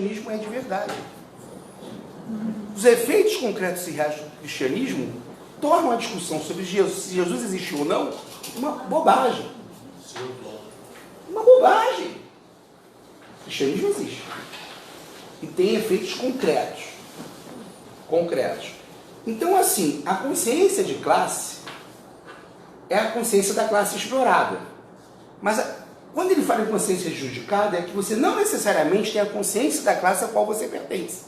cristianismo é de verdade. Os efeitos concretos e reais do cristianismo tornam a discussão sobre se Jesus existiu ou não uma bobagem. Uma bobagem. O cristianismo existe. E tem efeitos concretos. Então, assim, a consciência de classe é a consciência da classe explorada. Mas quando ele fala em consciência adjudicada, é que você não necessariamente tem a consciência da classe a qual você pertence.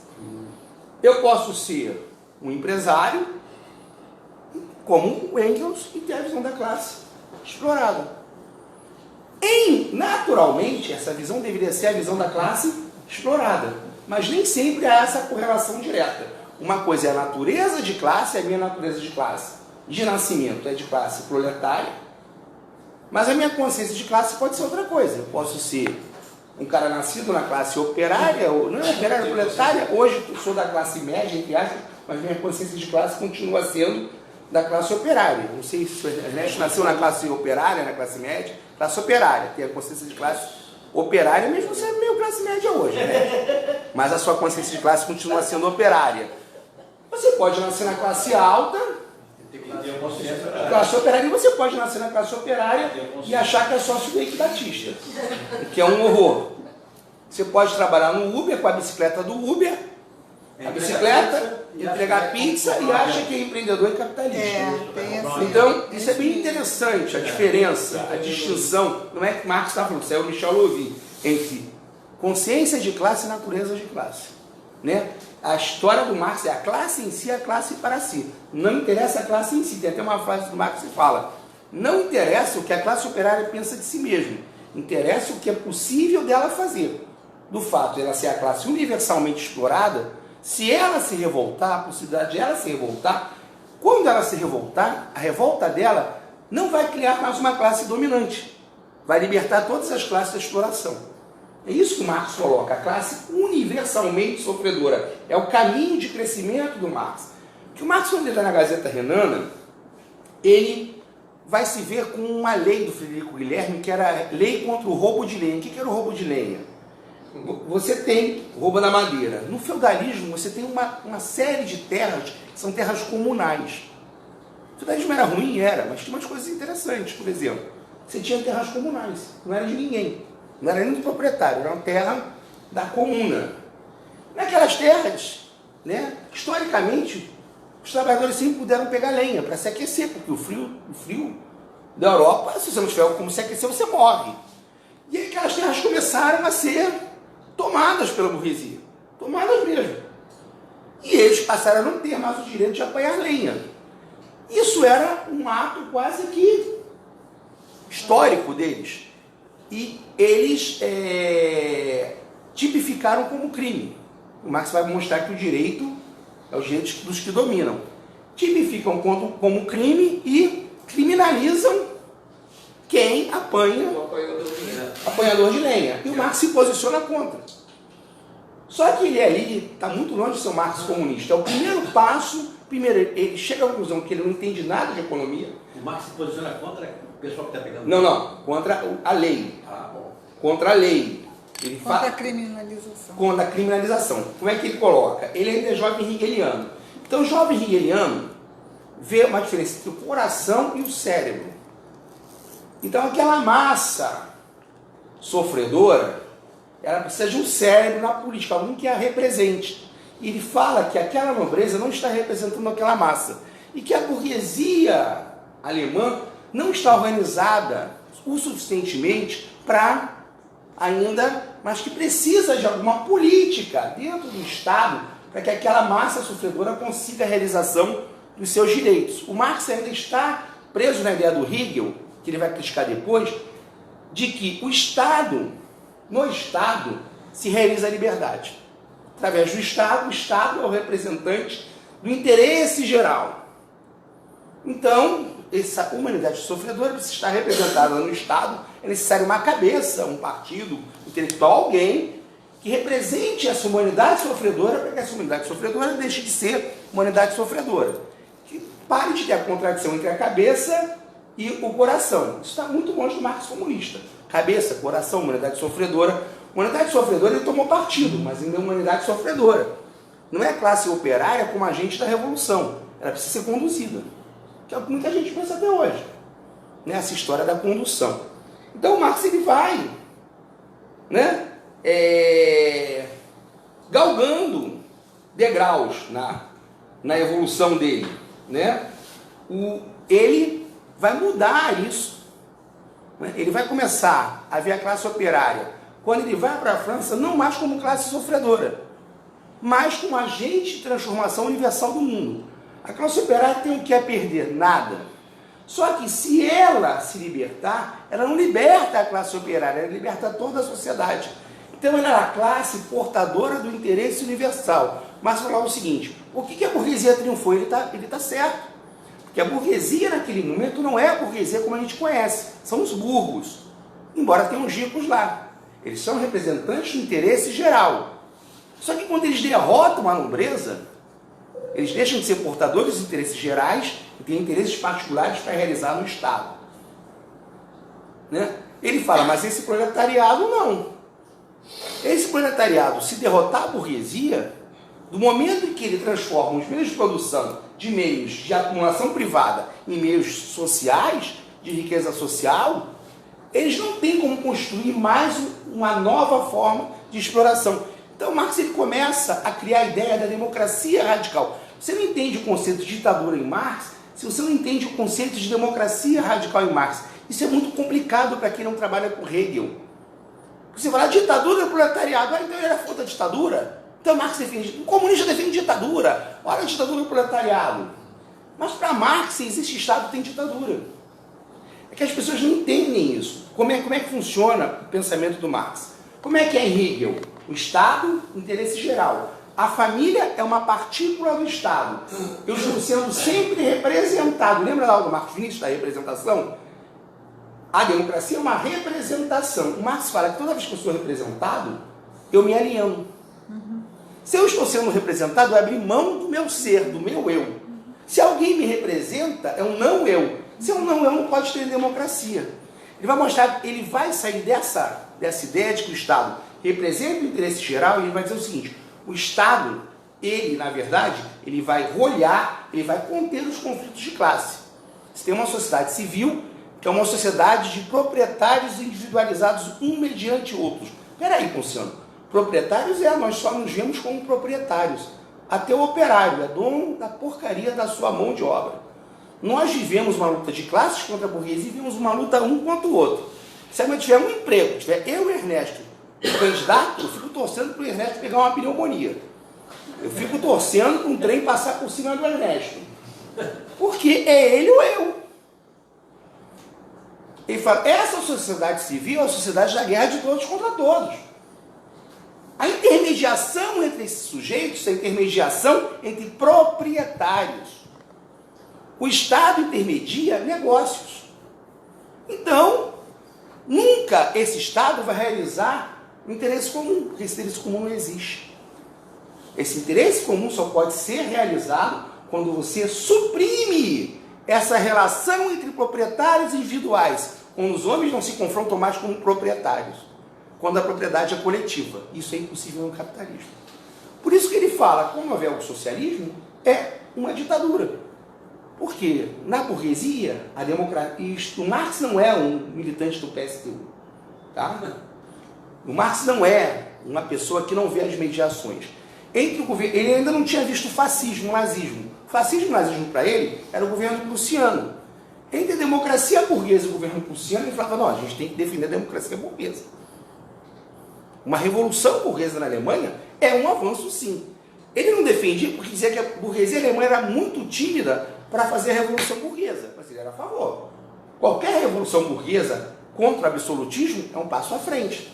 Eu posso ser um empresário, como o Engels, e ter a visão da classe explorada. Naturalmente, essa visão deveria ser a visão da classe explorada. Mas nem sempre há essa correlação direta. Uma coisa é a natureza de classe, a minha natureza de classe de nascimento é de classe proletária, mas a minha consciência de classe pode ser outra coisa. Eu posso ser um cara nascido na classe operária, ou não é operária, proletária, hoje eu sou da classe média, entre aspas, mas minha consciência de classe continua sendo da classe operária. Não sei se o Ernesto nasceu na classe operária, na classe média, classe operária, tem a consciência de classe operária, mesmo sendo meio classe média hoje, né? Mas a sua consciência de classe continua sendo operária. Você pode nascer na classe alta, classe operária, e você pode nascer na classe operária e achar que é sócio do Eike Batista, que é um horror. Você pode trabalhar no Uber, com a bicicleta do Uber, a bicicleta, entregar pizza e acha que é empreendedor e capitalista. Então, isso é bem interessante, a diferença, a distinção, não é que Marx está falando, isso é o Michel Louvi, entre consciência de classe e natureza de classe. Né? A história do Marx é a classe em si, a classe para si. Não interessa a classe em si. Tem até uma frase do Marx que fala: não interessa o que a classe operária pensa de si mesma, interessa o que é possível dela fazer. Do fato de ela ser a classe universalmente explorada, se ela se revoltar, a possibilidade de ela se revoltar, quando ela se revoltar, a revolta dela não vai criar mais uma classe dominante, vai libertar todas as classes da exploração. É isso que o Marx coloca, a classe universalmente sofredora. É o caminho de crescimento do Marx. Que o Marx, quando ele está na Gazeta Renana, ele vai se ver com uma lei do Frederico Guilherme, que era a lei contra o roubo de lenha. O que era o roubo de lenha? Você tem roubo da madeira. No feudalismo, você tem uma série de terras que são terras comunais. O feudalismo era ruim? Era, mas tinha umas coisas interessantes. Por exemplo, você tinha terras comunais, não era de ninguém. Não era nem do proprietário, era uma terra da comuna. Naquelas terras, né, historicamente, os trabalhadores sempre puderam pegar lenha para se aquecer, porque o frio da Europa, se você não tiver como se aquecer, você morre. E aí aquelas terras começaram a ser tomadas pela burguesia. Tomadas mesmo. E eles passaram a não ter mais o direito de apanhar lenha. Isso era um ato quase que histórico deles. E eles tipificaram como crime. O Marx vai mostrar que o direito é o direito dos que dominam. Tipificam como crime e criminalizam quem apanha apanhador de lenha. E o Marx se posiciona contra. Só que ele ali está muito longe de ser um Marx comunista. É o primeiro passo. Primeiro, ele chega à conclusão que ele não entende nada de economia. O Marx se posiciona contra o pessoal que está pegando? Não. Contra a lei. Contra a lei. Ele contra a criminalização. Contra a criminalização. Como é que ele coloca? Ele ainda é jovem hegeliano. Então, o jovem hegeliano vê uma diferença entre o coração e o cérebro. Então, aquela massa sofredora, ela precisa de um cérebro na política, alguém que a represente. E ele fala que aquela nobreza não está representando aquela massa. E que a burguesia alemã não está organizada o suficientemente para ainda, mas que precisa de alguma política dentro do Estado para que aquela massa sofredora consiga a realização dos seus direitos. O Marx ainda está preso na ideia do Hegel, que ele vai criticar depois, de que o Estado, no Estado, se realiza a liberdade. Através do Estado, o Estado é o representante do interesse geral. Então, essa humanidade sofredora precisa estar representada no Estado. É necessário uma cabeça, um partido intelectual, alguém que represente essa humanidade sofredora, para que essa humanidade sofredora deixe de ser humanidade sofredora. Que pare de ter a contradição entre a cabeça e o coração. Isso está muito longe do Marx comunista. Cabeça, coração, humanidade sofredora. Humanidade sofredora, ele tomou partido, mas ainda é humanidade sofredora. Não é a classe operária como agente da revolução. Ela precisa ser conduzida. Que é o que muita gente pensa até hoje. Né? Essa história da condução. Então o Marx ele vai, né, galgando degraus na evolução dele. Né? Ele vai mudar isso. Né? Ele vai começar a ver a classe operária, quando ele vai para a França, não mais como classe sofredora, mas como agente de transformação universal do mundo. A classe operária tem o que a perder? Nada. Só que se ela se libertar, ela não liberta a classe operária, ela liberta toda a sociedade. Então ela é a classe portadora do interesse universal. Mas falar o seguinte, por que a burguesia triunfou? Ele tá certo. Porque a burguesia naquele momento não é a burguesia como a gente conhece, são os burgos. Embora tenham os ricos lá. Eles são representantes do interesse geral. Só que quando eles derrotam a nobreza, eles deixam de ser portadores de interesses gerais e têm interesses particulares para realizar no Estado. Né? Ele fala, mas esse proletariado não. Esse proletariado, se derrotar a burguesia, do momento em que ele transforma os meios de produção de meios de acumulação privada em meios sociais, de riqueza social, eles não têm como construir mais uma nova forma de exploração. Então Marx ele começa a criar a ideia da democracia radical. Você não entende o conceito de ditadura em Marx se você não entende o conceito de democracia radical em Marx. Isso é muito complicado para quem não trabalha com Hegel. Você fala, ditadura do proletariado, então ele era contra a ditadura? Então Marx defende, o comunista defende ditadura, olha a ditadura do proletariado. Mas para Marx, se existe Estado, tem ditadura. É que as pessoas não entendem isso. Como é que funciona o pensamento do Marx? Como é que é Hegel? O Estado, interesse geral. A família é uma partícula do Estado. Eu estou sendo sempre representado. Lembra lá do Marcos Vinícius, da representação? A democracia é uma representação. O Marx fala que toda vez que eu sou representado, eu me alieno. Se eu estou sendo representado, eu abri mão do meu ser, do meu eu. Se alguém me representa, é um não eu. Se é um não eu, não pode ter democracia. Ele vai mostrar, ele vai sair dessa ideia de que o Estado representa o interesse geral e ele vai dizer o seguinte, o Estado, ele, na verdade, ele vai rolhar, ele vai conter os conflitos de classe. Você tem uma sociedade civil, que é uma sociedade de proprietários individualizados um mediante outros. Peraí, Ponciano, proprietários nós só nos vemos como proprietários. Até o operário é dono da porcaria da sua mão de obra. Nós vivemos uma luta de classes contra a burguesia e vivemos uma luta um contra o outro. Se eu tiver um emprego, tiver eu e o Ernesto, o candidato, eu fico torcendo para o Ernesto pegar uma pneumonia. Eu fico torcendo para um trem passar por cima do Ernesto. Porque é ele ou eu. Ele fala, essa sociedade civil é a sociedade da guerra de todos contra todos. A intermediação entre esses sujeitos, a intermediação entre proprietários. O Estado intermedia negócios. Então, nunca esse Estado vai realizar o interesse comum, porque esse interesse comum não existe. Esse interesse comum só pode ser realizado quando você suprime essa relação entre proprietários individuais, quando os homens não se confrontam mais como proprietários, quando a propriedade é coletiva. Isso é impossível no capitalismo. Por isso que ele fala, como houver o socialismo, é uma ditadura. Porque na burguesia, a democracia, o Marx não é um militante do PSTU, tá? O Marx não é uma pessoa que não vê as mediações. Entre o governo, ele ainda não tinha visto o fascismo, o nazismo. O fascismo e o nazismo para ele era o governo prussiano. Entre a democracia burguesa e o governo prussiano, ele falava, não, a gente tem que defender a democracia burguesa. Uma revolução burguesa na Alemanha é um avanço, sim. Ele não defendia porque dizia que a burguesia alemã era muito tímida para fazer a revolução burguesa, mas ele era a favor. Qualquer revolução burguesa contra o absolutismo é um passo à frente.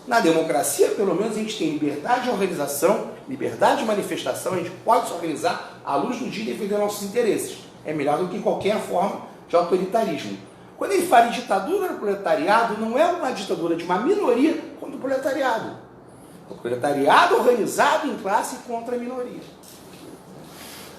Na democracia, pelo menos, a gente tem liberdade de organização, liberdade de manifestação, a gente pode se organizar à luz do dia e defender nossos interesses. É melhor do que qualquer forma de autoritarismo. Quando ele fala em ditadura do proletariado, não é uma ditadura de uma minoria contra o proletariado. O proletariado organizado em classe contra a minoria.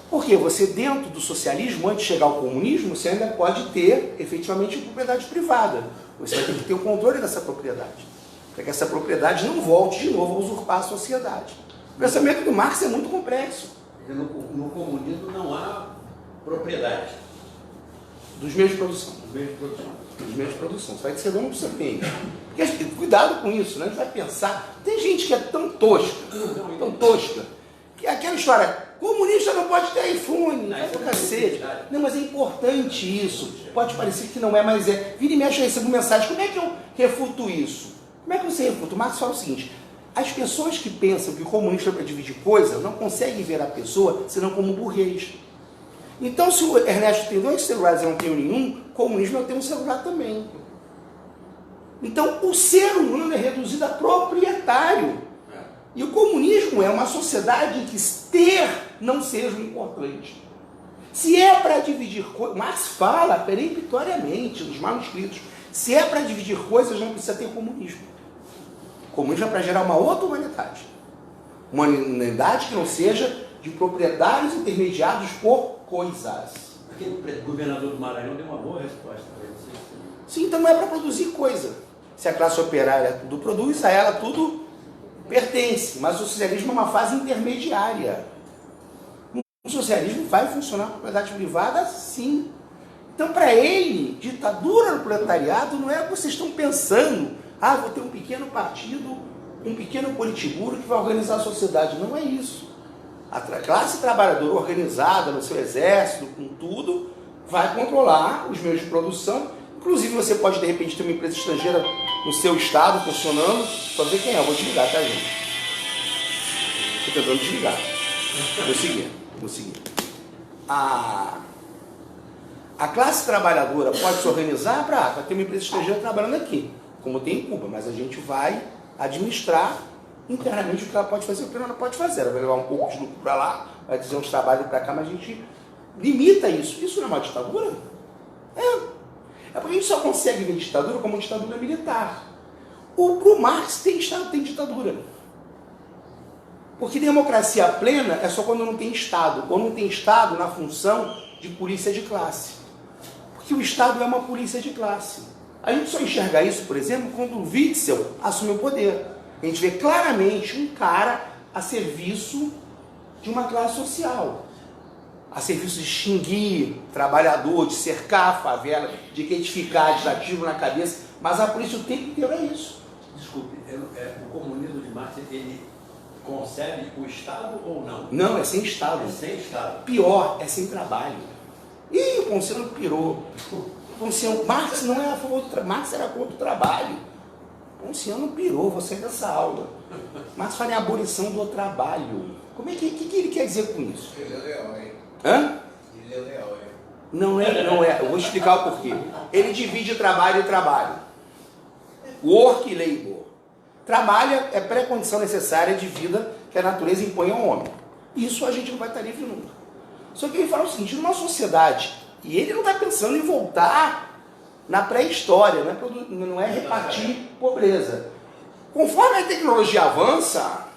Porque você, dentro do socialismo, antes de chegar ao comunismo, você ainda pode ter, efetivamente, propriedade privada. Você vai ter que ter o controle dessa propriedade. para que essa propriedade não volte de novo a usurpar a sociedade. O pensamento do Marx é muito complexo. No comunismo não há propriedade. Dos meios de produção. Dos meios de produção. Você vai ser dono do seu meio. Porque, cuidado com isso, né? A gente vai pensar. Tem gente que é tão tosca, que aquela história, comunista não pode ter iPhone, não é cacete. Não, mas é importante isso. Pode parecer que não é, mas é. Vira e mexe, eu recebo mensagem. Como é que eu refuto isso? Como é que você refuta? O Marx fala o seguinte: as pessoas que pensam que o comunista é para dividir coisa não conseguem ver a pessoa senão como burguês. Então, se o Ernesto tem 2 celulares e eu não tenho nenhum, o comunismo eu tenho um celular também. Então, o ser humano é reduzido a proprietário. E o comunismo é uma sociedade em que ter não seja o importante. Se é para dividir coisas, Marx fala peremptoriamente nos manuscritos, se é para dividir coisas, não precisa ter comunismo. O comunismo é para gerar uma outra humanidade. Uma humanidade que não seja de proprietários intermediados por coisas. Aquele governador do Maranhão deu uma boa resposta para ele. Sim, então não é para produzir coisa. Se a classe operária tudo produz, a ela tudo pertence. Mas o socialismo é uma fase intermediária. O socialismo vai funcionar com a propriedade privada, sim. Então, para ele, ditadura no proletariado não é o que vocês estão pensando. Ah, vou ter um pequeno partido, um pequeno politburo que vai organizar a sociedade. Não é isso. A classe trabalhadora organizada no seu exército, com tudo, vai controlar os meios de produção. Inclusive, você pode, de repente, ter uma empresa estrangeira no seu estado funcionando. Só ver quem é. Eu vou desligar, tá, gente? Estou tentando desligar. Vou seguir. A classe trabalhadora pode se organizar para ter uma empresa estrangeira trabalhando aqui, como tem em Cuba, mas a gente vai administrar internamente o que ela pode fazer e o que ela não pode fazer. Ela vai levar um pouco de lucro para lá, vai dizer uns trabalhos para cá, mas a gente limita isso. Isso não é uma ditadura? É porque a gente só consegue ver ditadura como uma ditadura militar. O Marx tem Estado, tem ditadura. Porque democracia plena é só quando não tem Estado, ou não tem Estado na função de polícia de classe. Porque o Estado é uma polícia de classe. A gente só enxerga isso, por exemplo, quando o Witzel assume o poder. A gente vê claramente um cara a serviço de uma classe social. A serviço de extinguir trabalhador, de cercar a favela, de edificar, de dar tiro na cabeça. Mas a polícia o tempo inteiro é isso. Desculpe, o comunismo de Marx, ele concebe o Estado ou não? Não, é sem Estado. É sem Estado. Pior, é sem trabalho. Ih, o Ponciano pirou. Marx não é a favor do trabalho, Marx era contra o trabalho. Ponciano pirou, você dessa aula. Marx fala em abolição do trabalho. Como é que ele quer dizer com isso? Ele é leal, hein? Hã? Ele é leal, hein? Não é. Eu vou explicar o porquê. Ele divide trabalho e trabalho. Work e labor. Trabalho é pré-condição necessária de vida que a natureza impõe ao homem. Isso a gente não vai estar livre nunca. Só que ele fala o seguinte, numa sociedade, e ele não está pensando em voltar na pré-história, não é repartir pobreza. Conforme a tecnologia avança,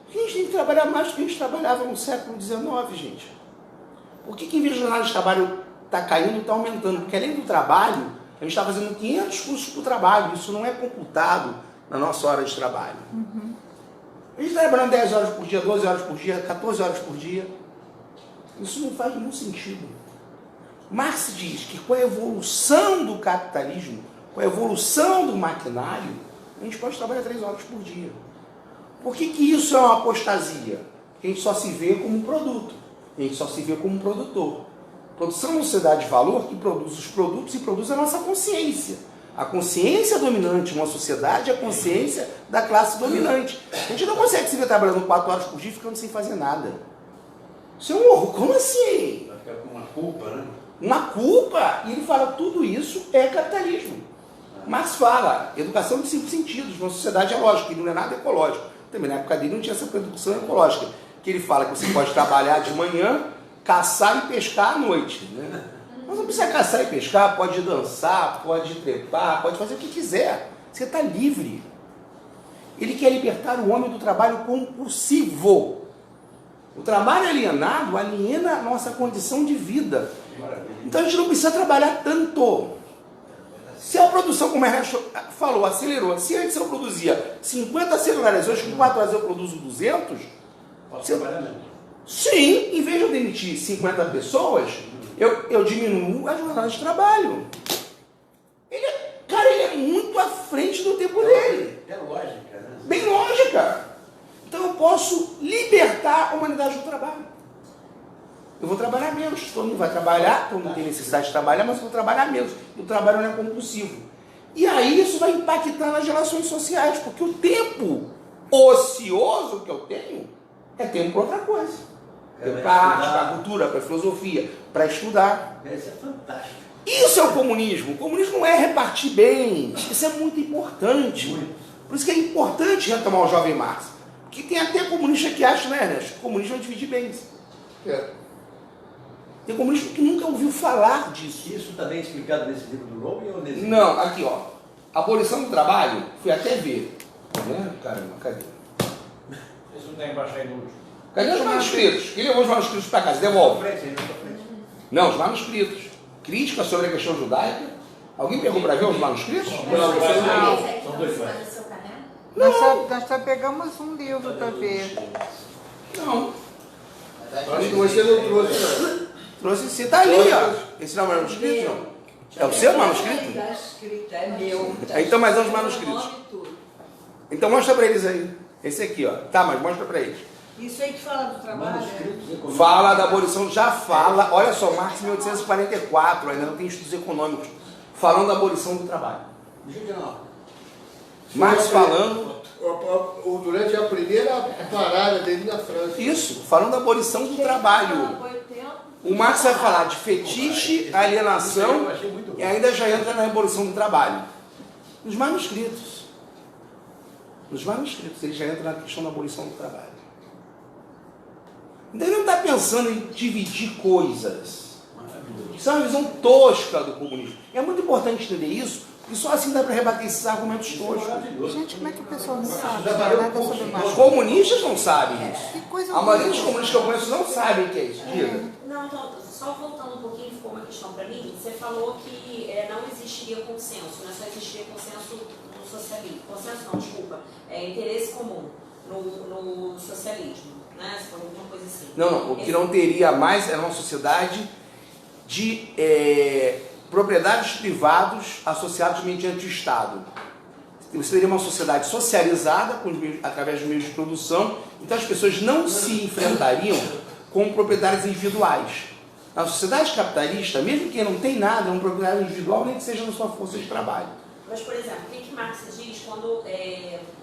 a gente tem que trabalhar mais do que a gente trabalhava no século XIX, gente. Por que em vez de jornada de trabalho está caindo, está aumentando? Porque além do trabalho, a gente está fazendo 500 custos por trabalho, isso não é computado na nossa hora de trabalho. A gente está trabalhando 10 horas por dia, 12 horas por dia, 14 horas por dia. Isso não faz nenhum sentido. Marx diz que com a evolução do capitalismo, com a evolução do maquinário, a gente pode trabalhar 3 horas por dia. Por que isso é uma apostasia? Porque a gente só se vê como um produto, a gente só se vê como um produtor. Produção é uma sociedade de valor que produz os produtos e produz a nossa consciência. A consciência dominante de uma sociedade é a consciência da classe dominante. A gente não consegue se ver trabalhando 4 horas por dia ficando sem fazer nada. Isso é um horror. Como assim? Vai ficar com uma culpa, né? Uma culpa. E ele fala, tudo isso é capitalismo. Marx fala, educação de 5 sentidos, uma sociedade é lógica, que não é nada ecológico. Também na época dele não tinha essa educação ecológica. Que ele fala que você pode trabalhar de manhã, caçar e pescar à noite. Né? Mas não precisa caçar e pescar, pode dançar, pode trepar, pode fazer o que quiser. Você está livre. Ele quer libertar o homem do trabalho compulsivo. O trabalho alienado aliena a nossa condição de vida. Então a gente não precisa trabalhar tanto. Se a produção, como a Ernesto falou, acelerou, se antes eu produzia 50 celulares, hoje com 4 horas eu produzo 200, Posso você- trabalhar menos. sim, em vez de eu demitir 50 pessoas, eu diminuo a jornada de trabalho. Cara, ele é muito à frente do tempo dele. É lógica, né? Bem lógica. Então eu posso libertar a humanidade do trabalho. Eu vou trabalhar menos. Todo mundo vai trabalhar, todo mundo tem necessidade de trabalhar, mas eu vou trabalhar menos. O trabalho não é compulsivo. E aí isso vai impactar nas relações sociais, porque o tempo ocioso que eu tenho é tempo para outra coisa. Tempo para a arte, para a cultura, para a filosofia, para estudar. Isso é fantástico. Isso é o comunismo. O comunismo não é repartir bens. Isso é muito importante. Por isso que é importante retomar o jovem Marx. Porque tem até comunista que acha, né, Ernesto? Que o comunismo é dividir bens. É. Tem comunista que nunca ouviu falar disso. Isso também é explicado nesse livro do Rowling ou nesse? Não, aqui ó. Abolição do trabalho, fui até ver. Tá vendo? Caramba, cadê? Isso não tem embaixo aí no último. Cadê os manuscritos? Quem levou os manuscritos para casa? Devolve. Frente, aí na sua frente. Não, os manuscritos. Crítica sobre a questão judaica. Alguém pegou para ver os manuscritos? São dois mais. Nós só pegamos um livro para ver. Não. Acho que você não trouxe, não. Trouxe esse, tá ali, ó. Esse não é o manuscrito, não? É o seu manuscrito? Está escrito, é meu. Então, mas é os manuscritos. Então mostra para eles aí. Esse aqui, ó. Tá, mas mostra para eles. Isso aí que fala do trabalho. Manuscritos econômicos. Fala da abolição, já fala. Olha só, Marx 1844, ainda não tem estudos econômicos. Falando da abolição do trabalho. Marx falando. Durante a primeira parada dele na França. Isso, falando da abolição do trabalho. O Marx vai falar de fetiche, alienação Eu achei muito bom. e ainda já entra na abolição do trabalho. Nos manuscritos. Nos manuscritos, ele já entra na questão da abolição do trabalho. Então ele não está pensando em dividir coisas. Isso é uma visão tosca do comunismo. É muito importante entender isso, e só assim dá para rebater esses argumentos toscos. Gente, como é que a pessoa não sabe nada sobre Os Marx? comunistas não sabem isso. Que coisa A maioria dos horrível. comunistas que eu conheço não sabem o que é isso. Diga. Não, então, só voltando um pouquinho, ficou uma questão para mim. Você falou que não existiria consenso, né? Só existiria consenso no socialismo. Consenso não, desculpa. Interesse comum no socialismo, né? Você falou alguma coisa assim. Não, o que não teria mais era uma sociedade de propriedades privados associados mediante o Estado. Você teria uma sociedade socializada através dos meios de produção, então as pessoas não se enfrentariam com propriedades individuais. Na sociedade capitalista, mesmo quem não tem nada, é um proprietário individual, nem que seja na sua força de trabalho. Mas, por exemplo, o que Marx diz quando,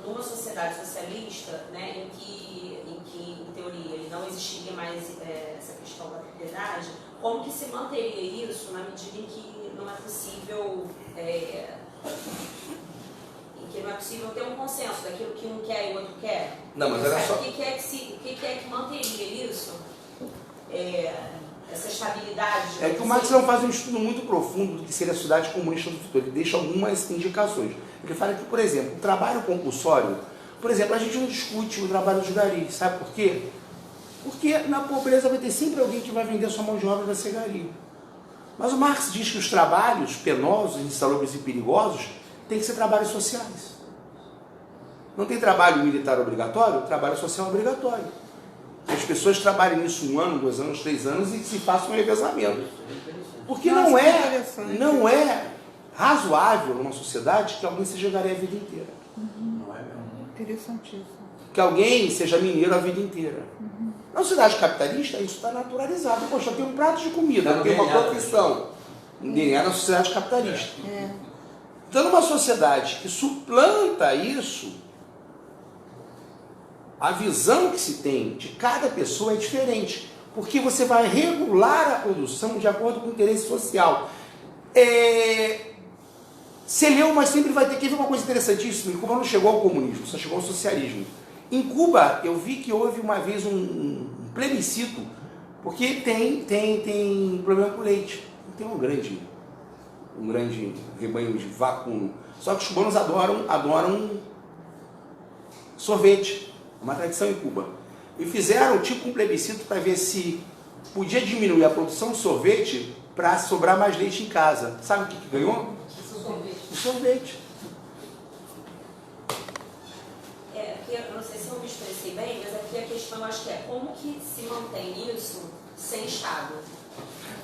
numa sociedade socialista, né, em que, em teoria, não existiria mais essa questão da propriedade, como que se manteria isso na medida em que não é possível, ter um consenso daquilo que um quer e o outro quer? Não, mas olha só. O que é que manteria isso? Essa estabilidade? É que o Marx não faz um estudo muito profundo do que seria a sociedade comunista do futuro. Ele deixa algumas indicações. Ele fala que, por exemplo, o trabalho compulsório, por exemplo, a gente não discute o trabalho dos garis. Sabe por quê? Porque na pobreza vai ter sempre alguém que vai vender sua mão de obra e vai ser gari. Mas o Marx diz que os trabalhos penosos, insalubres e perigosos têm que ser trabalhos sociais. Não tem trabalho militar obrigatório? Trabalho social obrigatório. As pessoas trabalhem nisso 1 ano, 2 anos, 3 anos e se façam um revezamento. Porque Nossa, não que é interessante. razoável numa sociedade que alguém seja gari a vida inteira. Não é mesmo? Interessantíssimo. Que alguém seja mineiro a vida inteira. Na sociedade capitalista, isso está naturalizado. Poxa, tem um prato de comida, Não, tem uma DNA. profissão. DNA na sociedade capitalista. Então, numa sociedade que suplanta isso, a visão que se tem de cada pessoa é diferente. Porque você vai regular a produção de acordo com o interesse social. Você leu, mas sempre vai ter que ver uma coisa interessantíssima. Em Cuba não chegou ao comunismo, só chegou ao socialismo. Em Cuba, eu vi que houve uma vez um plebiscito, porque tem problema com leite. Tem um grande rebanho de vacuno. Só que os cubanos adoram sorvete, uma tradição em Cuba. E fizeram tipo um plebiscito para ver se podia diminuir a produção de sorvete para sobrar mais leite em casa. Sabe o que ganhou? O sorvete. Aqui, eu não sei se eu me expressei bem, mas aqui a questão, eu acho que é como que se mantém isso sem Estado?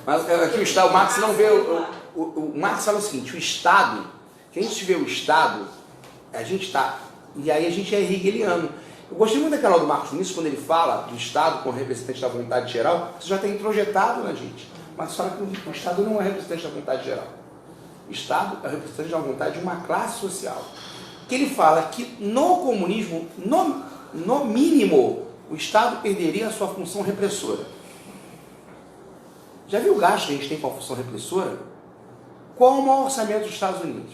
Mas aqui o Estado, o Marx não vê. O Marx fala o seguinte: o Estado, que a gente vê o Estado, a gente está. E aí a gente é hegeliano. Eu gostei muito daquela do Marcos Vinícius, quando ele fala do Estado como representante da vontade geral, isso já está introjetado na gente. Mas fala que o Estado não é representante da vontade geral. O Estado é representante da vontade de uma classe social. Que ele fala que no comunismo, no mínimo, o Estado perderia a sua função repressora. Já viu o gasto que a gente tem com a função repressora? Qual o maior orçamento dos Estados Unidos?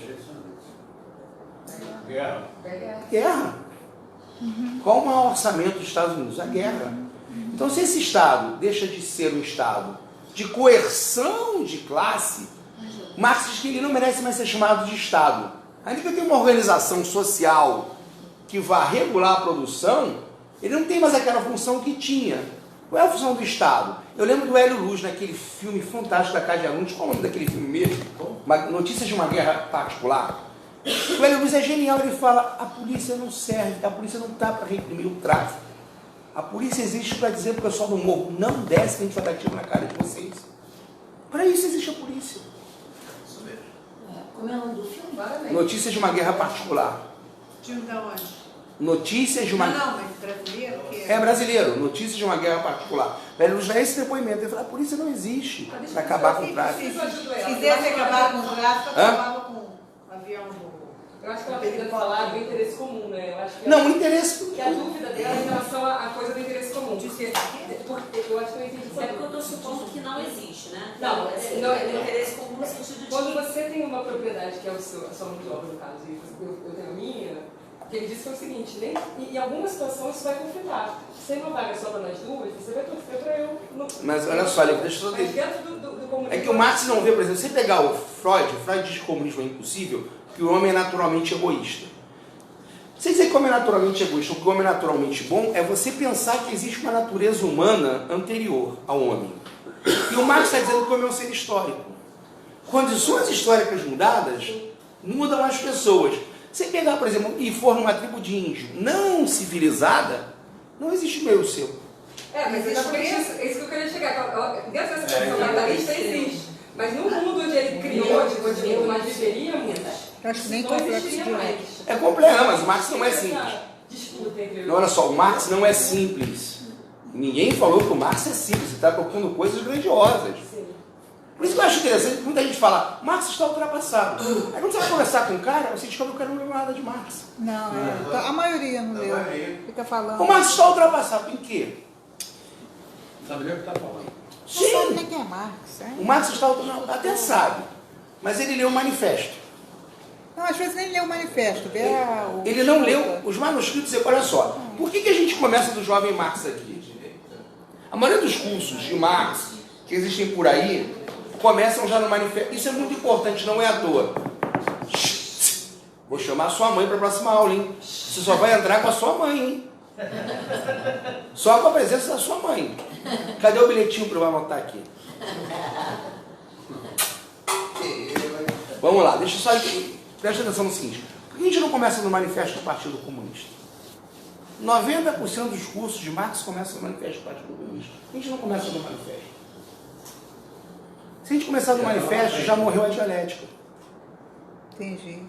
Guerra. Guerra. Qual o maior orçamento dos Estados Unidos? A guerra. Então, se esse Estado deixa de ser um Estado de coerção de classe, Marx diz que ele não merece mais ser chamado de Estado. Ainda que eu tenha uma organização social que vá regular a produção, ele não tem mais aquela função que tinha. Qual é a função do Estado? Eu lembro do Hélio Luz, naquele filme fantástico da Casa de Alunos. Qual é o nome daquele filme mesmo? Notícias de uma Guerra Particular. O Hélio Luz é genial, ele fala: a polícia não serve, a polícia não está para reprimir o tráfico. A polícia existe para dizer para o pessoal do morro: não desce que a gente vai dar tiro na cara de vocês. Para isso existe a polícia. Como é o nome do filme? Notícias de uma Guerra Particular. Filme da onde? Notícias de uma... Não, mas brasileiro que É brasileiro, Notícias de uma Guerra Particular. Ele nos dá esse depoimento, ele fala: a polícia não existe para acabar com o tráfico. se quisesse acabar com o tráfico, acabava com o avião do... Eu acho que ela tem que falar do interesse comum, né? Eu acho que Não, o interesse... que a dúvida dela é em relação à coisa do interesse comum. Porque eu acho que eu entendi. É porque eu estou supondo que não existe, né? Não, assim, não, o interesse comum no sentido de Quando que... você tem uma propriedade que é a sua mulher, no caso, e eu tenho a minha, o que ele disse foi o seguinte: nem, em alguma situação isso vai conflitar. Se não vaga só para nós duas, você vai torcer para eu. Mas olha só, deixa eu só Mas dizer. dentro do comunismo. É que o Marx não vê, por exemplo, se você pegar o Freud diz que o comunismo é impossível, que o homem é naturalmente egoísta. Sem dizer que o homem é naturalmente egoísta, o que o homem é naturalmente bom é você pensar que existe uma natureza humana anterior ao homem. E o Marx está dizendo que o homem é um ser histórico. Condições históricas mudadas mudam as pessoas. Se você pegar, por exemplo, e for numa tribo de índio não civilizada, não existe meio seu. Mas é isso que eu queria chegar. Dentro dessa questão capitalista existe. Mas no mundo onde ele criou, onde nós viveríamos, Acho que nem não complexo existiria de mais. É complexo, mas o Marx não é simples. Disputa entre Não, olha só, o Marx não é simples. Ninguém falou que o Marx é simples, ele está propondo coisas grandiosas. Sim. Por isso que eu acho interessante que muita gente fala: Marx está ultrapassado. Aí quando você vai conversar com o cara, você descobre que o cara não leu nada de Marx. Não, a maioria não leu. Fica falando. O Marx está ultrapassado em quê? Sabe nem o que está falando. Não sabe nem quem é Marx. O Marx está ultrapassado, até sabe, mas ele leu o manifesto. Não, às vezes nem leu o manifesto. Ele não leu os manuscritos. Olha só, por que a gente começa do jovem Marx aqui? A maioria dos cursos de Marx que existem por aí começam já no manifesto. Isso é muito importante, não é à toa. Vou chamar a sua mãe para a próxima aula, hein? Você só vai entrar com a sua mãe, hein? Só com a presença da sua mãe. Cadê o bilhetinho para eu anotar aqui? Vamos lá, deixa eu só... Presta atenção no seguinte: por que a gente não começa no manifesto do Partido Comunista? 90% dos cursos de Marx começam no manifesto do Partido Comunista. A gente não começa no manifesto. Se a gente começar no manifesto, já morreu a dialética. Entendi.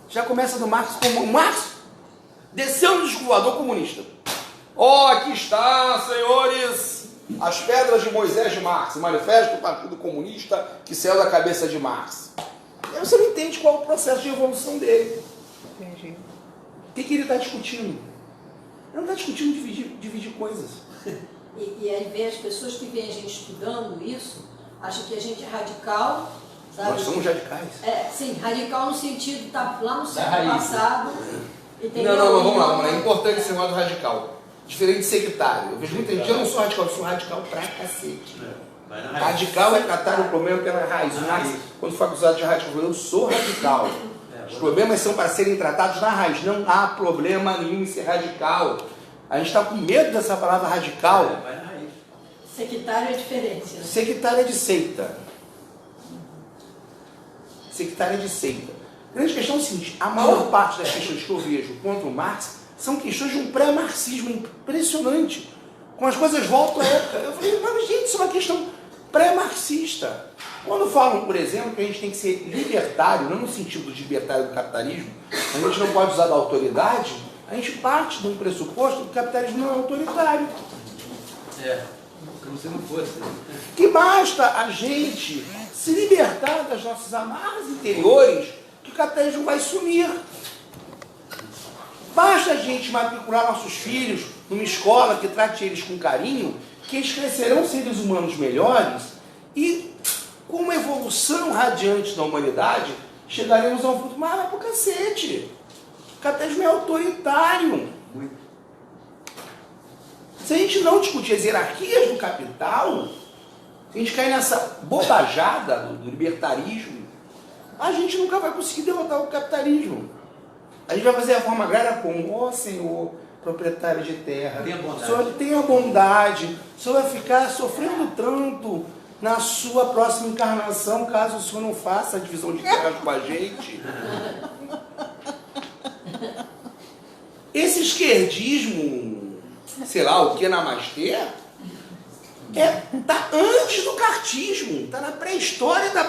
Já começa do Marx como... Marx desceu no disco voador comunista. Aqui está, senhores, as pedras de Moisés de Marx, o manifesto do Partido Comunista que saiu da cabeça de Marx. Aí você não entende qual é o processo de evolução dele. Entendi. O que ele está discutindo? Ele não está discutindo dividir coisas. E aí vem as pessoas que veem a gente estudando isso, acham que a gente é radical, sabe? Nós somos radicais. Sim, radical no sentido de estar lá no século raiz, né? passado. Entendeu? Não, vamos lá. É importante esse modo radical. Diferente de sectário. Eu vejo muita gente: eu não sou radical, eu sou radical pra cacete. Radical é tratar o problema pela raiz. Quando for acusado de radical, eu sou radical. Os problemas são para serem tratados na raiz. Não há problema nenhum em ser radical. A gente está com medo dessa palavra radical. Vai na raiz. Sectário é diferente. Né? Sectário é de seita. sectária de seita. A grande questão é o seguinte, a maior parte das questões que eu vejo contra o Marx são questões de um pré-marxismo impressionante. Com as coisas voltam à época. Eu falei, mas gente, isso é uma questão pré-marxista. Quando falam, por exemplo, que a gente tem que ser libertário, não no sentido de libertário do capitalismo, a gente não pode usar da autoridade, a gente parte de um pressuposto que o capitalismo não é autoritário. Como se não fosse. Que basta a gente se libertar das nossas amarras interiores, que o capitalismo vai sumir. Basta a gente matricular nossos filhos numa escola que trate eles com carinho, que eles crescerão seres humanos melhores e, com uma evolução radiante da humanidade, chegaremos a um fruto mais pro cacete. O capitalismo é autoritário. Se a gente não discutir as hierarquias do capital, se a gente cair nessa bobajada do libertarismo, a gente nunca vai conseguir derrotar o capitalismo. A gente vai fazer a reforma agrária como, ó senhor proprietário de terra, o senhor tenha bondade, o senhor vai ficar sofrendo tanto na sua próxima encarnação, caso o senhor não faça a divisão de terras com a gente. Esse esquerdismo, sei lá, o que namastê, tá antes do cartismo, tá na pré-história da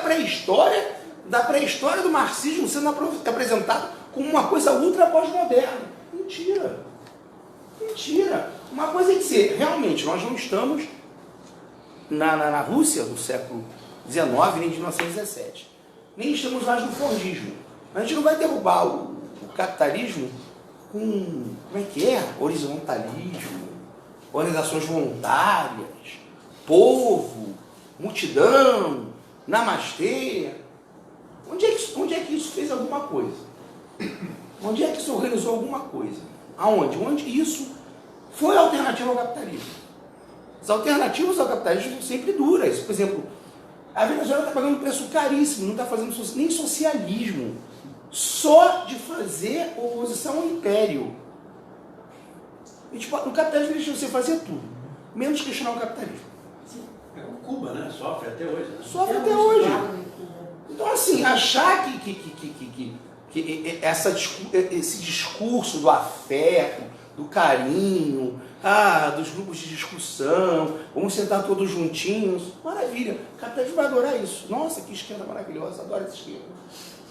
pré-história do marxismo sendo apresentado como uma coisa ultra pós-moderna. Mentira. Mentira. Uma coisa é dizer, realmente, nós não estamos na Rússia do século XIX, nem de 1917. Nem estamos mais no Fordismo. A gente não vai derrubar o capitalismo com, como é que é? Horizontalismo, organizações voluntárias, povo, multidão, namastê. Onde é que isso fez alguma coisa? Onde é que isso organizou alguma coisa? Aonde? Onde isso foi alternativa ao capitalismo? As alternativas ao capitalismo são sempre duras. Por exemplo, a Venezuela está pagando um preço caríssimo, não está fazendo nem socialismo, só de fazer oposição ao império. E, tipo, no capitalismo deixa você fazer tudo, menos questionar o capitalismo. O Cuba, né? Sofre até hoje. Né? Sofre até hoje. Então, assim, achar que esse discurso do afeto, do carinho, dos grupos de discussão, vamos sentar todos juntinhos, maravilha, o capitalismo vai adorar isso. Nossa, que esquerda maravilhosa, adoro essa esquerda.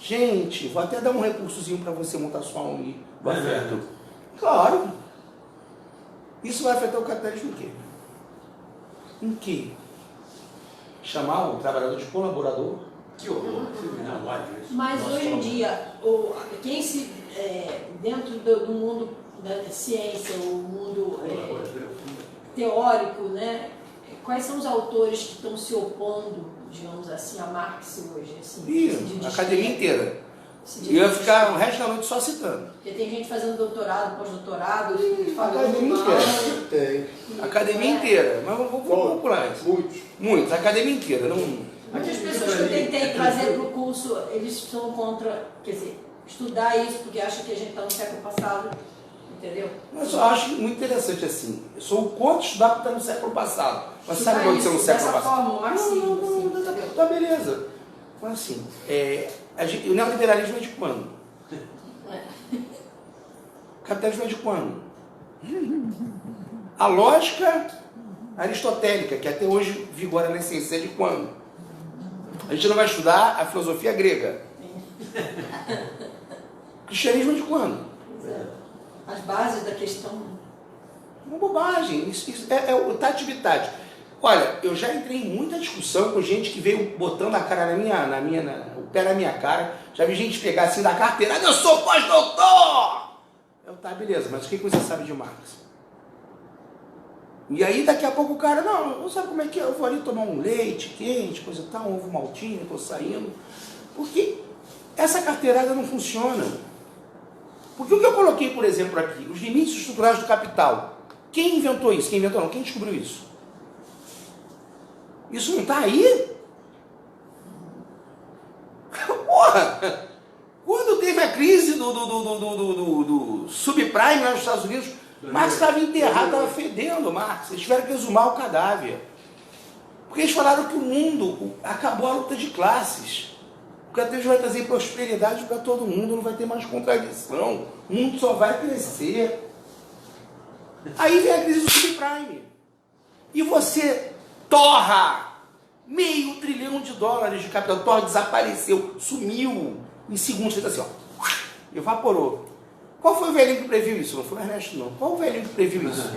Gente, vou até dar um recursozinho para você montar sua ONG do afeto. Claro. Isso vai afetar o capitalismo em quê? Em quê? Chamar o trabalhador de colaborador? Que horror. Não, ódio isso. Mas hoje em dia, quem se dentro do mundo da ciência, o mundo teórico, né? Quais são os autores que estão se opondo, digamos assim, a Marx hoje? Assim, a academia inteira. E eu ia ficar o resto da noite só citando. Porque tem gente fazendo doutorado, pós-doutorado, a academia inteira. Tem. A academia inteira. Mas vamos procurar isso. Muitos. A academia inteira. Não... Muitas pessoas que eu tentei trazer para o curso, eles são contra, quer dizer, estudar isso, porque acham que a gente está no século passado, entendeu? Mas eu acho muito interessante assim. Eu sou contra estudar porque está no século passado. Mas sabe onde aconteceu no século passado? Dessa forma, marxismo, assim, tá beleza. Mas assim, o neoliberalismo é de quando? O capitalismo é de quando? A lógica aristotélica, que até hoje vigora na essência, é de quando? A gente não vai estudar a filosofia grega. O cristianismo é de quando? As bases da questão. Uma bobagem. Isso é tatividade. Olha, eu já entrei em muita discussão com gente que veio botando a cara o pé na minha cara. Já vi gente pegar assim da carteira, eu sou pós-doutor! Tá, beleza, mas o que você sabe de Marx? E aí daqui a pouco o cara, não sabe como é que é? Eu vou ali tomar um leite quente, coisa e tal, um ovo maltinho, tô saindo. Porque essa carteirada não funciona. Porque o que eu coloquei, por exemplo, aqui, os limites estruturais do capital. Quem inventou isso? Quem inventou não? Quem descobriu isso? Isso não está aí? Porra! Quando teve a crise do subprime lá nos Estados Unidos, Marx estava enterrado, estava fedendo Marx. Eles tiveram que exumar o cadáver. Porque eles falaram que o mundo acabou a luta de classes. O capitalismo vai trazer prosperidade para todo mundo, não vai ter mais contradição. O mundo só vai crescer. Aí vem a crise do subprime. E você torra $500 bilhão de capital. Torra, desapareceu, sumiu. Em segundos, fez assim, ó, evaporou. Qual foi o velhinho que previu isso? Não foi o Ernesto, não. Qual o velhinho que previu isso?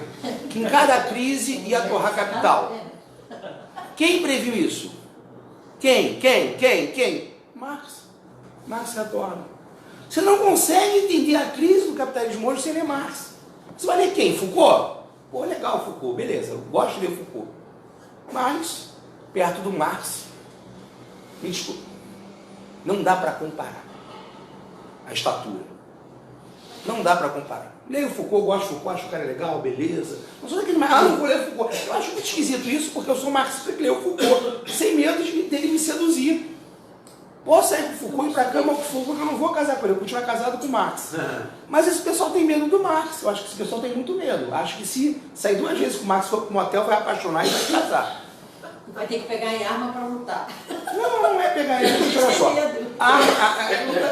Que em cada crise ia torrar capital. Quem previu isso? Quem? Marx. Marx retorna. Você não consegue entender a crise do capitalismo hoje sem ler Marx. Você vai ler quem? Foucault? Pô, legal Foucault, beleza, eu gosto de ler Foucault. Mas, perto do Marx, me desculpa, não dá para comparar a estatura. Não dá para comparar. Leio Foucault, gosto de Foucault, acho o cara legal, beleza. Não sou daquele mais, não vou ler Foucault. Eu acho muito esquisito isso, porque eu sou marxista que leio Foucault, sem medo dele me seduzir. Posso sair com Foucault e ir para a cama com Foucault, porque eu não vou casar com ele, eu continuo casado com Marx. Mas esse pessoal tem medo do Marx, eu acho que esse pessoal tem muito medo. Acho que se sair 2 vezes com o Marx, for para um motel, vai apaixonar e vai casar. Vai ter que pegar em arma para lutar. Não é pegar em arma, olha só.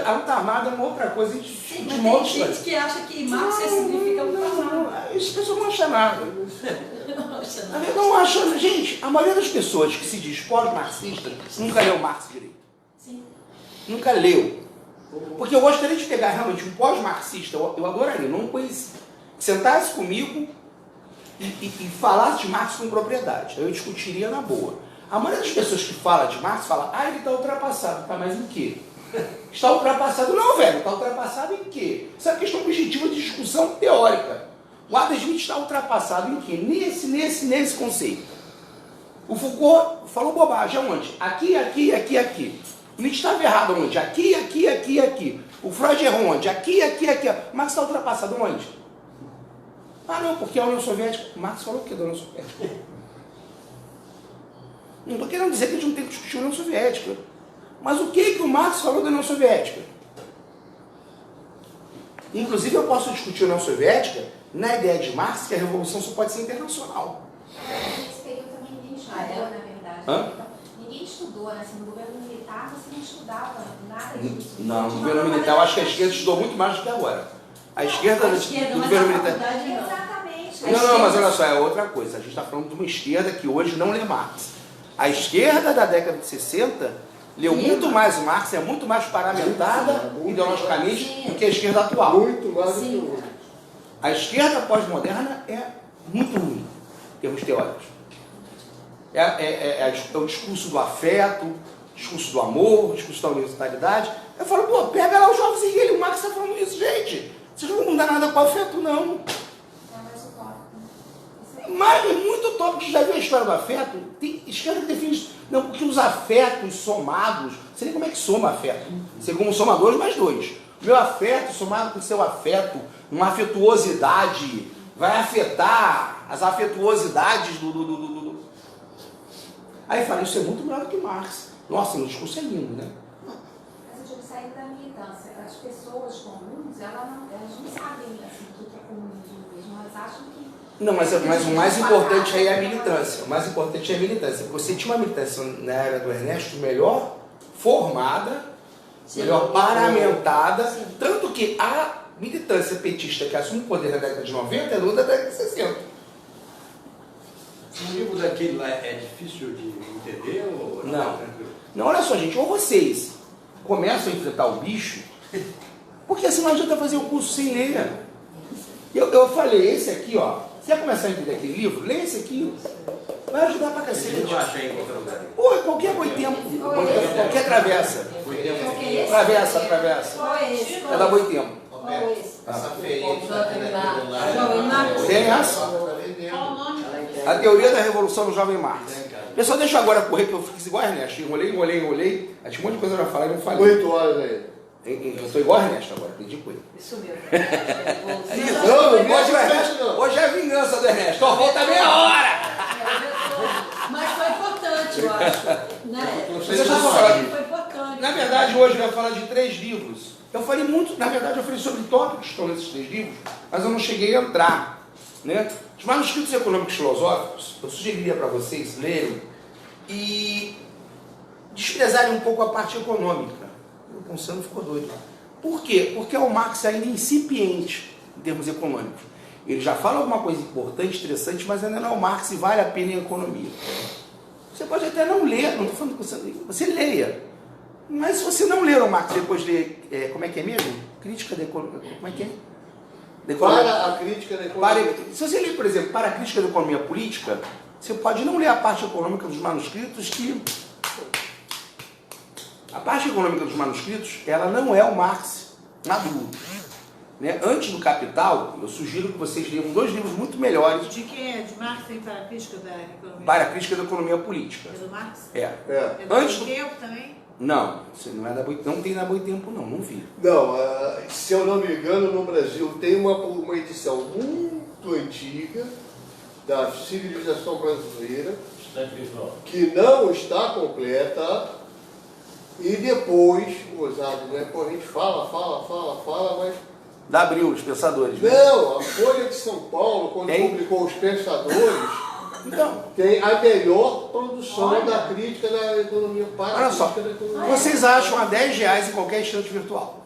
A luta armada é uma outra coisa, a gente Sim, mas tem gente que acha que Marx significa luta armada. Esse pessoal não acha nada. Não acha nada. Não acha, gente, a maioria das pessoas que se diz pós-marxista nunca leu Marx direito. Sim. Nunca leu. Porque eu gostaria de pegar realmente um pós-marxista, eu adoraria, não conheci, que sentasse comigo e falasse de Marx com propriedade. Eu discutiria na boa. A maioria das pessoas que fala de Marx fala, ele está ultrapassado. Tá, mas em quê? Está ultrapassado? Não, velho, está ultrapassado em quê? Isso é uma questão objetiva de discussão teórica. O Adam Smith está ultrapassado em quê? Nesse conceito. O Foucault falou bobagem aonde? Aqui. O Nietzsche estava errado onde? Aqui. O Freud errou onde? Aqui. Marx está ultrapassado onde? Não, porque a União Soviética... Marx falou o que da União Soviética? Não estou querendo dizer que a gente não tem que discutir a União Soviética. Mas o que o Marx falou da União Soviética? Inclusive eu posso discutir a União Soviética na ideia de Marx que a revolução só pode ser internacional. Nesse período também ninguém estudou, na verdade. Ninguém estudou, né? Assim, no governo militar você não estudava nada disso. Não, no governo militar eu acho que a esquerda estudou muito mais do que agora. A esquerda do governo militar... Exatamente. Não, mas olha só, é outra coisa. A gente está falando de uma esquerda que hoje não lê Marx. A esquerda da década de 60 leu muito mais Marx, é muito mais paramentada ideologicamente do que a esquerda atual. Muito mais do que hoje. A esquerda pós-moderna é muito ruim, em termos teóricos. É o discurso do afeto, o discurso do amor, o discurso da universalidade. Eu falo, pega lá os jovens e ele, o Marx está falando isso, gente. Vocês não vão dar nada com o afeto, não. Mas é muito utópico. Já viu a história do afeto? Tem esquerda que define isso. Não, porque os afetos somados, você nem como é que soma afeto. Você como soma 2 mais 2. Meu afeto somado com o seu afeto, uma afetuosidade, vai afetar as afetuosidades do... Aí fala, isso é muito melhor do que Marx. Nossa, o discurso é lindo, né? Mas eu digo, saindo da militância, as pessoas comuns, elas não sabem assim, o que é comunismo mesmo, elas acham que... Não, mas o mais importante aí é a militância. O mais importante é a militância. Você tinha uma militância na era do Ernesto melhor formada, melhor paramentada, tanto que a militância petista que assume o poder na década de 90 é da década de 60. O livro daquele lá é difícil de entender ou Não. tranquilo? Não, olha só, gente, ou vocês começam a enfrentar o bicho, porque assim não adianta fazer o curso sem ler. Eu falei, esse aqui, ó, você vai começar a entender aquele livro? Lê esse aqui, vai ajudar pra cacete. Eu não achei em qualquer lugar. Pô, qualquer boitempo, qualquer travessa. Travessa. É da boitempo. Essa feirinha que está tendo aqui lá. Tem essa? A teoria da revolução do jovem Marx. Pessoal, deixa eu agora correr, que eu fiz igual a Ernesto. Enrolei. Aí tinha um monte de coisa pra falar e não falei. 8 horas aí. Eu estou igual a Ernesto agora, aprendi com ele. Isso mesmo. Hoje é a vingança do Ernesto. Ó, volta meia hora! Mas foi importante, eu acho. Né? Deixa eu só falar. Foi importante. Na verdade, hoje eu vou falar de 3 livros. Eu falei muito, na verdade, eu falei sobre tópicos que estão nesses 3 livros, mas eu não cheguei a entrar. Né? Os manuscritos econômicos filosóficos, eu sugeriria para vocês lerem e desprezarem um pouco a parte econômica. O Ponciano ficou doido. Por quê? Porque é o Marx ainda incipiente em termos econômicos. Ele já fala alguma coisa importante, interessante, mas ainda não é o Marx e vale a pena em economia. Você pode até não ler, não estou falando que você leia. Mas se você não ler o Marx depois de ler, como é que é mesmo? Crítica da economia, como é que é? Para a crítica da economia. Se você ler, por exemplo, para a crítica da economia política, você pode não ler a parte econômica dos manuscritos, que a parte econômica dos manuscritos, ela não é o Marx maduro. Né? Antes do Capital, eu sugiro que vocês leiam 2 livros muito melhores. De quem é? De Marx e para a crítica da economia? Para a crítica da economia política. É do Marx? É. É do Antes Boitempo também? Não, você não é da Boitempo, não tem na Boitempo não vi. Não, se eu não me engano, no Brasil tem uma edição muito antiga da civilização brasileira, Estudante virtual. que não está completa, e depois, usado, né? Pô, a gente fala, mas... Da Abril, os pensadores. Né? Não, a Folha de São Paulo, quando Tem? publicou Os Pensadores, Então, tem a melhor produção da crítica da economia para a olha só, crítica da economia. vocês acham a R$10 em qualquer estudante virtual.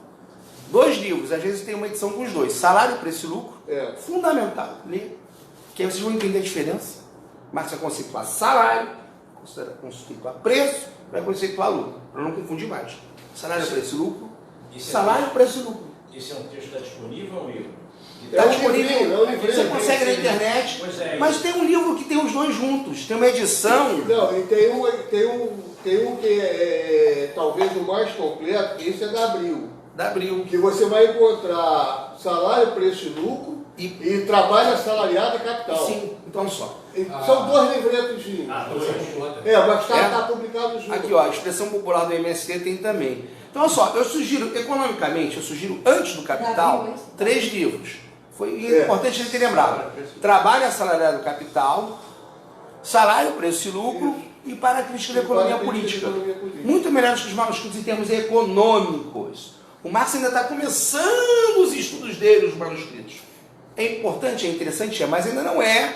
2 livros, às vezes tem uma edição com os 2. Salário, Preço e Lucro, fundamental. Lê, que aí vocês vão entender a diferença. Marx vai conceituar salário, vai conceituar preço, vai conceituar lucro, para não confundir mais. Salário, Preço e Lucro, salário, Preço e Lucro. Esse é um texto que está disponível ou um livro? Está disponível, livrinho, você consegue na internet, Pois é, mas tem um livro que tem os 2 juntos, tem uma edição. Não, e tem um que é talvez o mais completo, que esse é da Abril. Da Abril. Que você vai encontrar salário, preço e lucro e trabalho assalariado e capital. Sim, então só. São 2 livretos. Mas está publicado junto. Aqui, ó, a expressão popular do MST tem também. Então, olha só, eu sugiro, economicamente, antes do Capital, 3 livros. Foi importante ele ter lembrado. Trabalho assalariado do capital, salário, preço e lucro e para a crítica da economia política. Muito melhores que os manuscritos em termos econômicos. O Marx ainda está começando os estudos dele, os manuscritos. É importante, é interessante, mas ainda não é.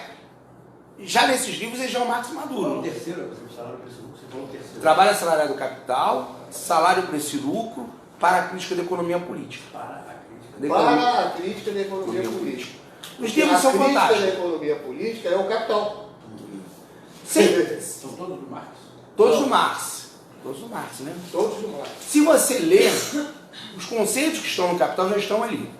Já nesses livros ele já é o Marx maduro. O terceiro, você salário, preço e lucro, você falou o terceiro. Trabalho assalariado do capital, salário, preço e lucro para a crítica da economia política. Para a crítica da economia política. Os livros são fantásticos. A crítica fantásticos. da economia política é o capital. Sim. São todos do Marx. Todos do Marx. Todos do Marx, né? Todos do Marx. Se você ler, os conceitos que estão no Capital já estão ali.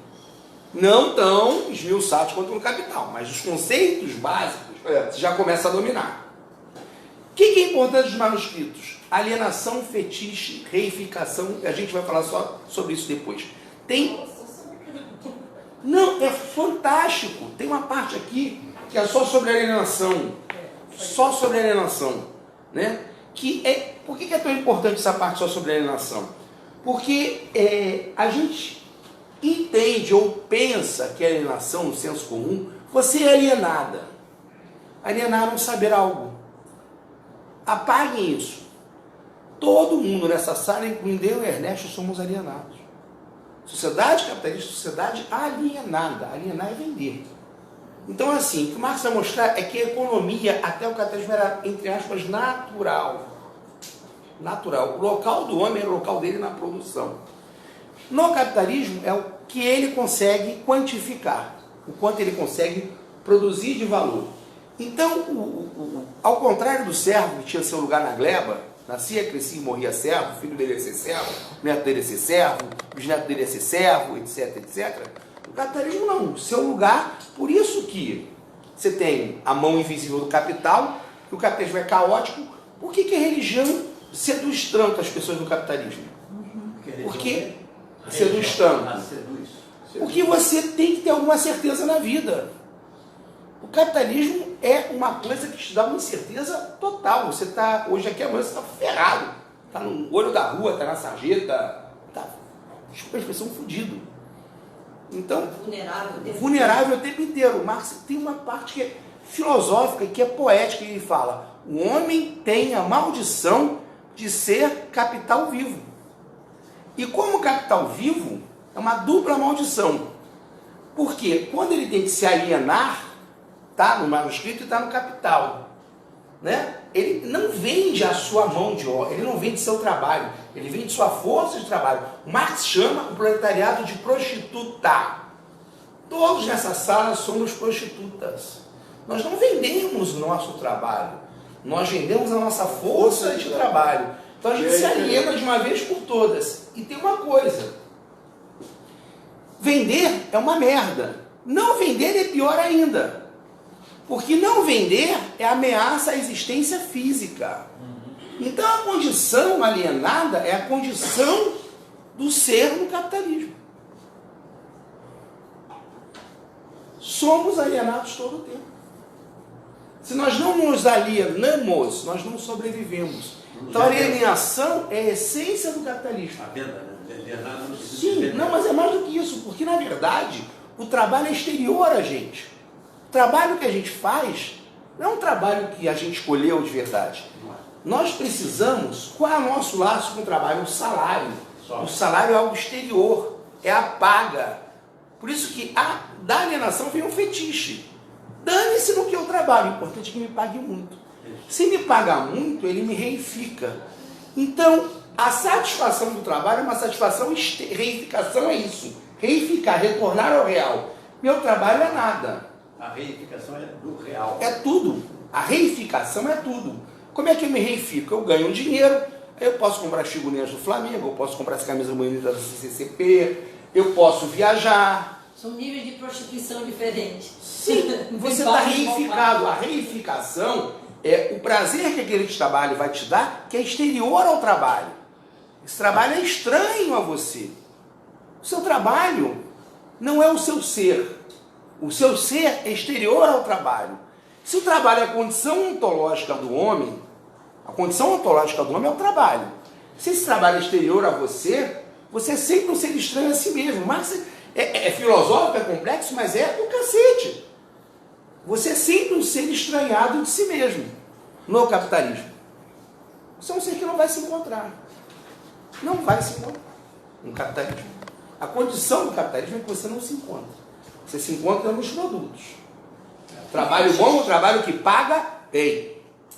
Não tão esmiuçados quanto no Capital, mas os conceitos básicos você já começa a dominar. O que é importante dos manuscritos? Alienação, fetiche, reificação, a gente vai falar só sobre isso depois. Não, é fantástico. Tem uma parte aqui que é só sobre alienação. Só sobre alienação. Né? Por que é tão importante essa parte só sobre alienação? Porque a gente entende ou pensa que a alienação, no senso comum, você é alienada. Alienar é não saber algo. Apaguem isso. Todo mundo nessa sala, incluindo eu e Ernesto, somos alienados. Sociedade capitalista, sociedade alienada. Alienar é vender. Então, assim, o que o Marx vai mostrar é que a economia, até o capitalismo, era, entre aspas, natural. Natural. O local do homem era o local dele na produção. No capitalismo, é o que ele consegue quantificar. O quanto ele consegue produzir de valor. Então, ao contrário do servo, que tinha seu lugar na gleba, nascia, crescia e morria servo, o filho dele ia ser servo, o neto dele ia ser servo, o bisneto dele ia ser servo, etc, etc. O capitalismo não, seu lugar, por isso que você tem a mão invisível do capital, que o capitalismo é caótico. Por que a religião seduz tanto as pessoas do capitalismo? Porque seduz tanto. Porque você tem que ter alguma certeza na vida. O capitalismo é uma coisa que te dá uma incerteza total. Você está, hoje aqui, amanhã você está ferrado. Está no olho da rua, está na sarjeta, está, desculpa a expressão, fudido. Então, vulnerável o tempo inteiro. O Marx tem uma parte que é filosófica e que é poética, e ele fala: o homem tem a maldição de ser capital vivo. E como capital vivo, é uma dupla maldição. Porque quando ele tem que se alienar, está no manuscrito e está no capital. Né? Ele não vende a sua mão de obra, ele não vende seu trabalho, ele vem de sua força de trabalho. O Marx chama o proletariado de prostituta. Todos nessa sala somos prostitutas. Nós não vendemos o nosso trabalho, nós vendemos a nossa força de trabalho. Então a gente se aliena de uma vez por todas. E tem uma coisa: vender é uma merda. Não vender é pior ainda. Porque não vender é ameaça à existência física. Então a condição alienada é a condição do ser no capitalismo. Somos alienados todo o tempo. Se nós não nos alienamos, nós não sobrevivemos. Então a alienação é a essência do capitalismo. A venda, né? Alienado no sentido de Sim, venda. não, mas é mais do que isso, porque na verdade o trabalho é exterior a gente. O trabalho que a gente faz não é um trabalho que a gente escolheu de verdade. Nós precisamos, qual é o nosso laço com o trabalho? O salário. O salário é algo exterior, é a paga. Por isso que da alienação vem um fetiche. Dane-se no que eu trabalho, o importante é que me pague muito. Se me pagar muito, ele me reifica. Então, a satisfação do trabalho é uma satisfação, reificação é isso. Reificar, retornar ao real. Meu trabalho é nada. A reificação é do real. É tudo. A reificação é tudo. Como é que eu me reifico? Eu ganho um dinheiro, eu posso comprar figurinhas do Flamengo, eu posso comprar essa camisa bonita da CCCP, eu posso viajar. São níveis de prostituição diferentes. Sim, você está reificado. A reificação é o prazer que aquele trabalho vai te dar, que é exterior ao trabalho. Esse trabalho é estranho a você. O seu trabalho não é o seu ser. O seu ser é exterior ao trabalho. Se o trabalho é a condição ontológica do homem, a condição ontológica do homem é o trabalho. Se esse trabalho é exterior a você, você é sempre um ser estranho a si mesmo. Mas é filosófico, é complexo, mas é do cacete. Você é sempre um ser estranhado de si mesmo no capitalismo. Você é um ser que não vai se encontrar. Não vai se encontrar no capitalismo. A condição do capitalismo é que você não se encontra. Você se encontra nos produtos. Trabalho bom, trabalho que paga, tem.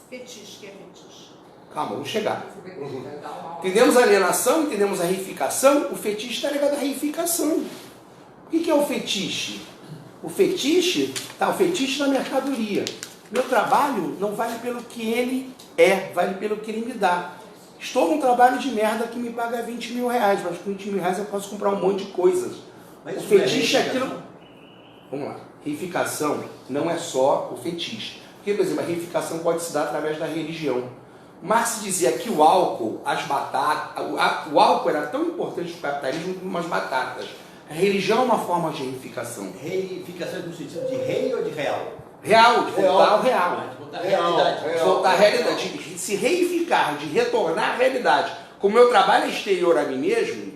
Fetiche, que é fetiche. Calma, vamos chegar. Entendemos a alienação, entendemos a reificação. O fetiche está ligado à reificação. O que é o fetiche? O fetiche na mercadoria. Meu trabalho não vale pelo que ele é, vale pelo que ele me dá. Estou num trabalho de merda que me paga 20 mil reais, mas com 20 mil reais eu posso comprar um monte de coisas. Mas o isso não é fetiche é reificação? aquilo... Vamos lá. Reificação não é só o fetiche. Porque, por exemplo, a reificação pode se dar através da religião. Marx dizia que o álcool, as batatas... O álcool era tão importante para o capitalismo como as batatas. A religião é uma forma de reificação. Reificação no sentido de rei ou de real? Real, de voltar ao real. De voltar à realidade. De voltar à realidade, de se reificar, de retornar à realidade. Como meu trabalho é exterior a mim mesmo,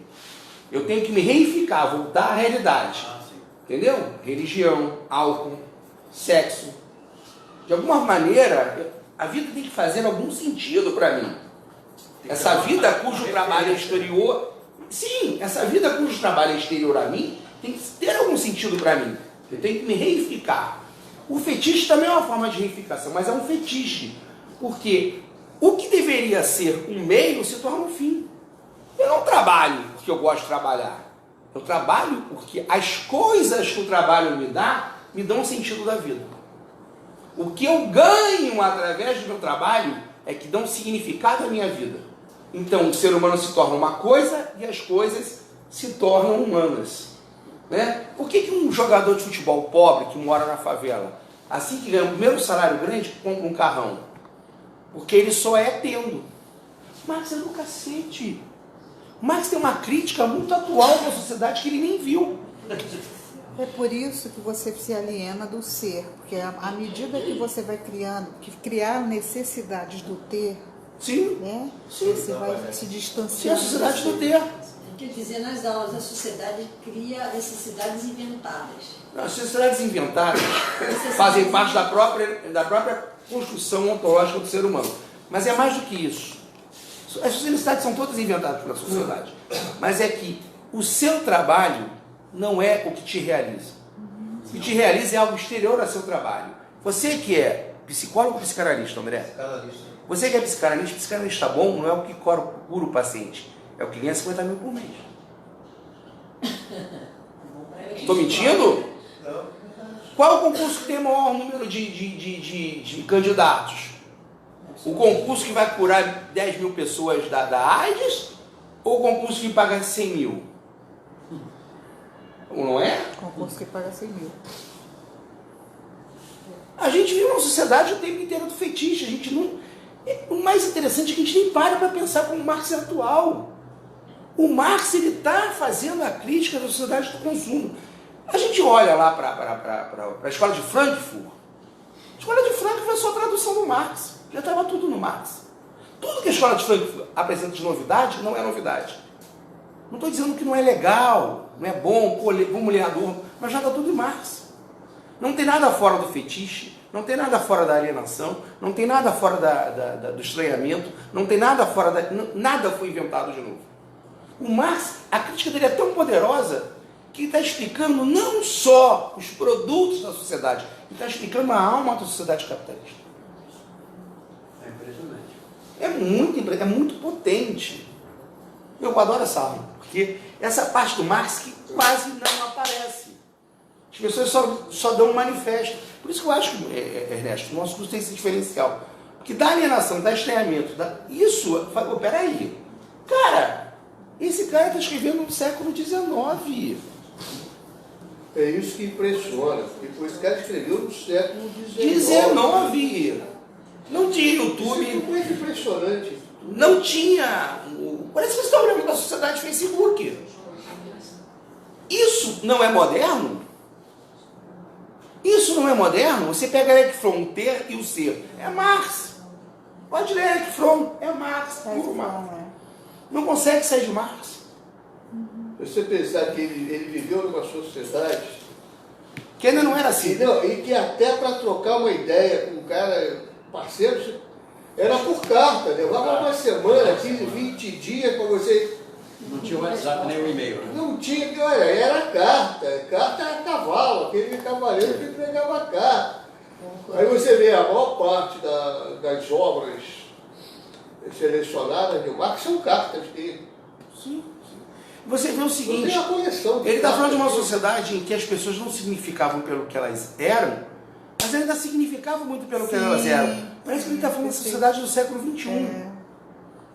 eu tenho que me reificar, voltar à realidade. Ah, sim. Entendeu? Religião, álcool, sexo. De alguma maneira, a vida tem que fazer algum sentido para mim. Essa vida cujo trabalho é exterior... Sim, essa vida cujo trabalho é exterior a mim tem que ter algum sentido para mim. Eu tenho que me reificar. O fetiche também é uma forma de reificação, mas é um fetiche. Porque o que deveria ser um meio se torna um fim. Eu não trabalho porque eu gosto de trabalhar. Eu trabalho porque as coisas que o trabalho me dão sentido da vida. O que eu ganho através do meu trabalho é que dão significado à minha vida. Então o ser humano se torna uma coisa e as coisas se tornam humanas. Né? Por que um jogador de futebol pobre que mora na favela, assim que ganha o primeiro salário grande, compra um carrão? Porque ele só é tendo. Marx é do cacete. Marx tem uma crítica muito atual da sociedade que ele nem viu. É por isso que você se aliena do ser, porque à medida que você vai criar necessidades do ter, Sim, né? sim. Você vai se Se a distanciando. sociedade não ter. Quer dizer, nas aulas, a sociedade cria necessidades inventadas. As sociedades inventadas fazem parte da própria construção ontológica do ser humano. Mas é mais do que isso. As necessidades são todas inventadas pela sociedade. Mas é que o seu trabalho não é o que te realiza. O que te realiza é algo exterior ao seu trabalho. Você que é psicólogo ou psicanalista, André? Você que é psicanalista bom não é o que cura o paciente, é o que ganha 50 mil por mês. Estou mentindo? Qual é o concurso que tem o maior número de candidatos? O concurso que vai curar 10 mil pessoas da AIDS ou o concurso que paga 100 mil? Não é? Concurso que paga 100 mil. A gente vive numa sociedade o tempo inteiro do fetiche. A gente não... O mais interessante é que a gente nem para pensar como o Marx é atual. O Marx está fazendo a crítica da sociedade do consumo. A gente olha lá para a escola de Frankfurt. A escola de Frankfurt é só a tradução do Marx. Já estava tudo no Marx. Tudo que a escola de Frankfurt apresenta de novidade não é novidade. Não estou dizendo que não é legal, não é bom, vamos ler a dor, mas já está tudo em Marx. Não tem nada fora do fetiche, não tem nada fora da alienação, não tem nada fora do estranhamento, não tem nada fora da... Nada foi inventado de novo. O Marx, a crítica dele é tão poderosa que ele está explicando não só os produtos da sociedade, ele está explicando a alma da sociedade capitalista. É impressionante. É muito potente. Eu adoro essa aula, porque essa parte do Marx que quase não aparece. As pessoas só dão um manifesto. Por isso que eu acho que, Ernesto, o nosso curso tem esse diferencial. Porque da alienação, da estranhamento, isso, peraí, cara, esse cara está escrevendo no século XIX. É isso que impressiona, porque esse cara escreveu no século XIX. 19. Não tinha YouTube. Isso é muito impressionante. Não tinha. Parece que você está olhando para a sociedade Facebook. Isso não é moderno? Isso não é moderno? Você pega Eric Fromm, o ter e o ser. É Marx. Pode ler Eric Fromm. É Marx. Puro Marx. Não consegue sair de Marx. Você pensar que ele viveu numa sociedade que ainda não era assim. E que até para trocar uma ideia com um cara parceiro, era por carta. Levava uma semana, 15, 20 dias para você... Não tinha o WhatsApp nem o e-mail, né? Não tinha, olha, era carta. Carta era cavalo, aquele cavaleiro que entregava carta. Aí você vê a maior parte das obras selecionadas de Marx são cartas dele. Sim. Você vê o seguinte, tem a coleção de ele está falando de uma cartas. sociedade em que as pessoas não significavam pelo que elas eram, mas ainda significavam muito pelo que elas eram. Parece que ele está falando da sociedade do século XXI.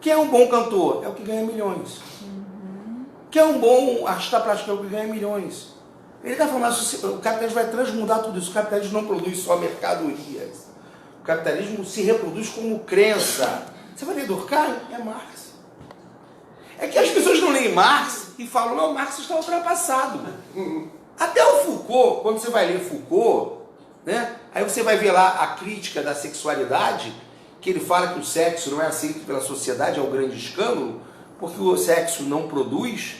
Quem é um bom cantor? É o que ganha milhões. Quem é um bom artista plástico? É o que ganha milhões. Ele está falando que o capitalismo vai transmudar tudo isso. O capitalismo não produz só mercadorias. O capitalismo se reproduz como crença. Você vai ler Durkheim? É Marx. É que as pessoas não leem Marx e falam, não, Marx está ultrapassado. Até o Foucault, quando você vai ler Foucault, né, aí você vai ver lá a crítica da sexualidade, que ele fala que o sexo não é aceito pela sociedade, é um grande escândalo, porque o sexo não produz.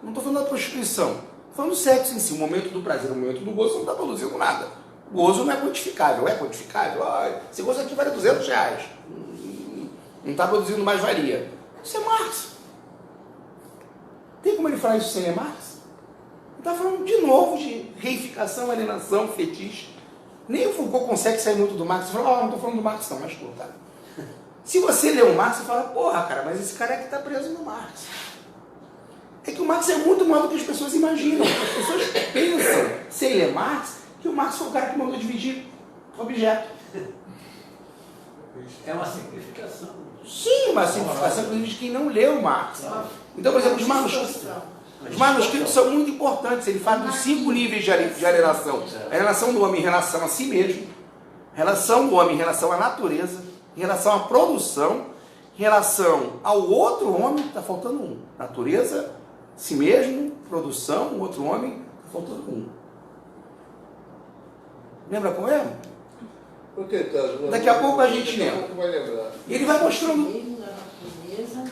Não estou falando da prostituição, estou falando do sexo em si, o momento do prazer, o momento do gozo não está produzindo nada. O gozo não é quantificável, é quantificável. Esse gozo aqui vale R$200. Não está produzindo mais valia. Isso é Marx. Tem como ele falar isso sem ler Marx? Ele está falando de novo de reificação, alienação, fetiche. Nem o Foucault consegue sair muito do Marx. Você fala, não estou falando do Marx não, mas pô, tá. Se você lê o Marx, você fala, porra, cara, mas esse cara é que está preso no Marx. É que o Marx é muito maior do que as pessoas imaginam. As pessoas pensam, sem ler Marx, que o Marx foi o cara que mandou dividir objeto. É uma simplificação. Sim, uma simplificação de quem não leu Marx. Então, por exemplo, os manuscritos são muito importantes. Ele fala dos 5 níveis de alienação. A alienação do homem em relação a si mesmo, relação do homem em relação à natureza, em relação à produção, em relação ao outro homem, está faltando um. Natureza, si mesmo, produção, o outro homem, está faltando um. Lembra qual é? Estou tentando. Daqui a pouco a gente lembra. Daqui a pouco vai lembrar. E ele vai mostrando Mesmo da natureza,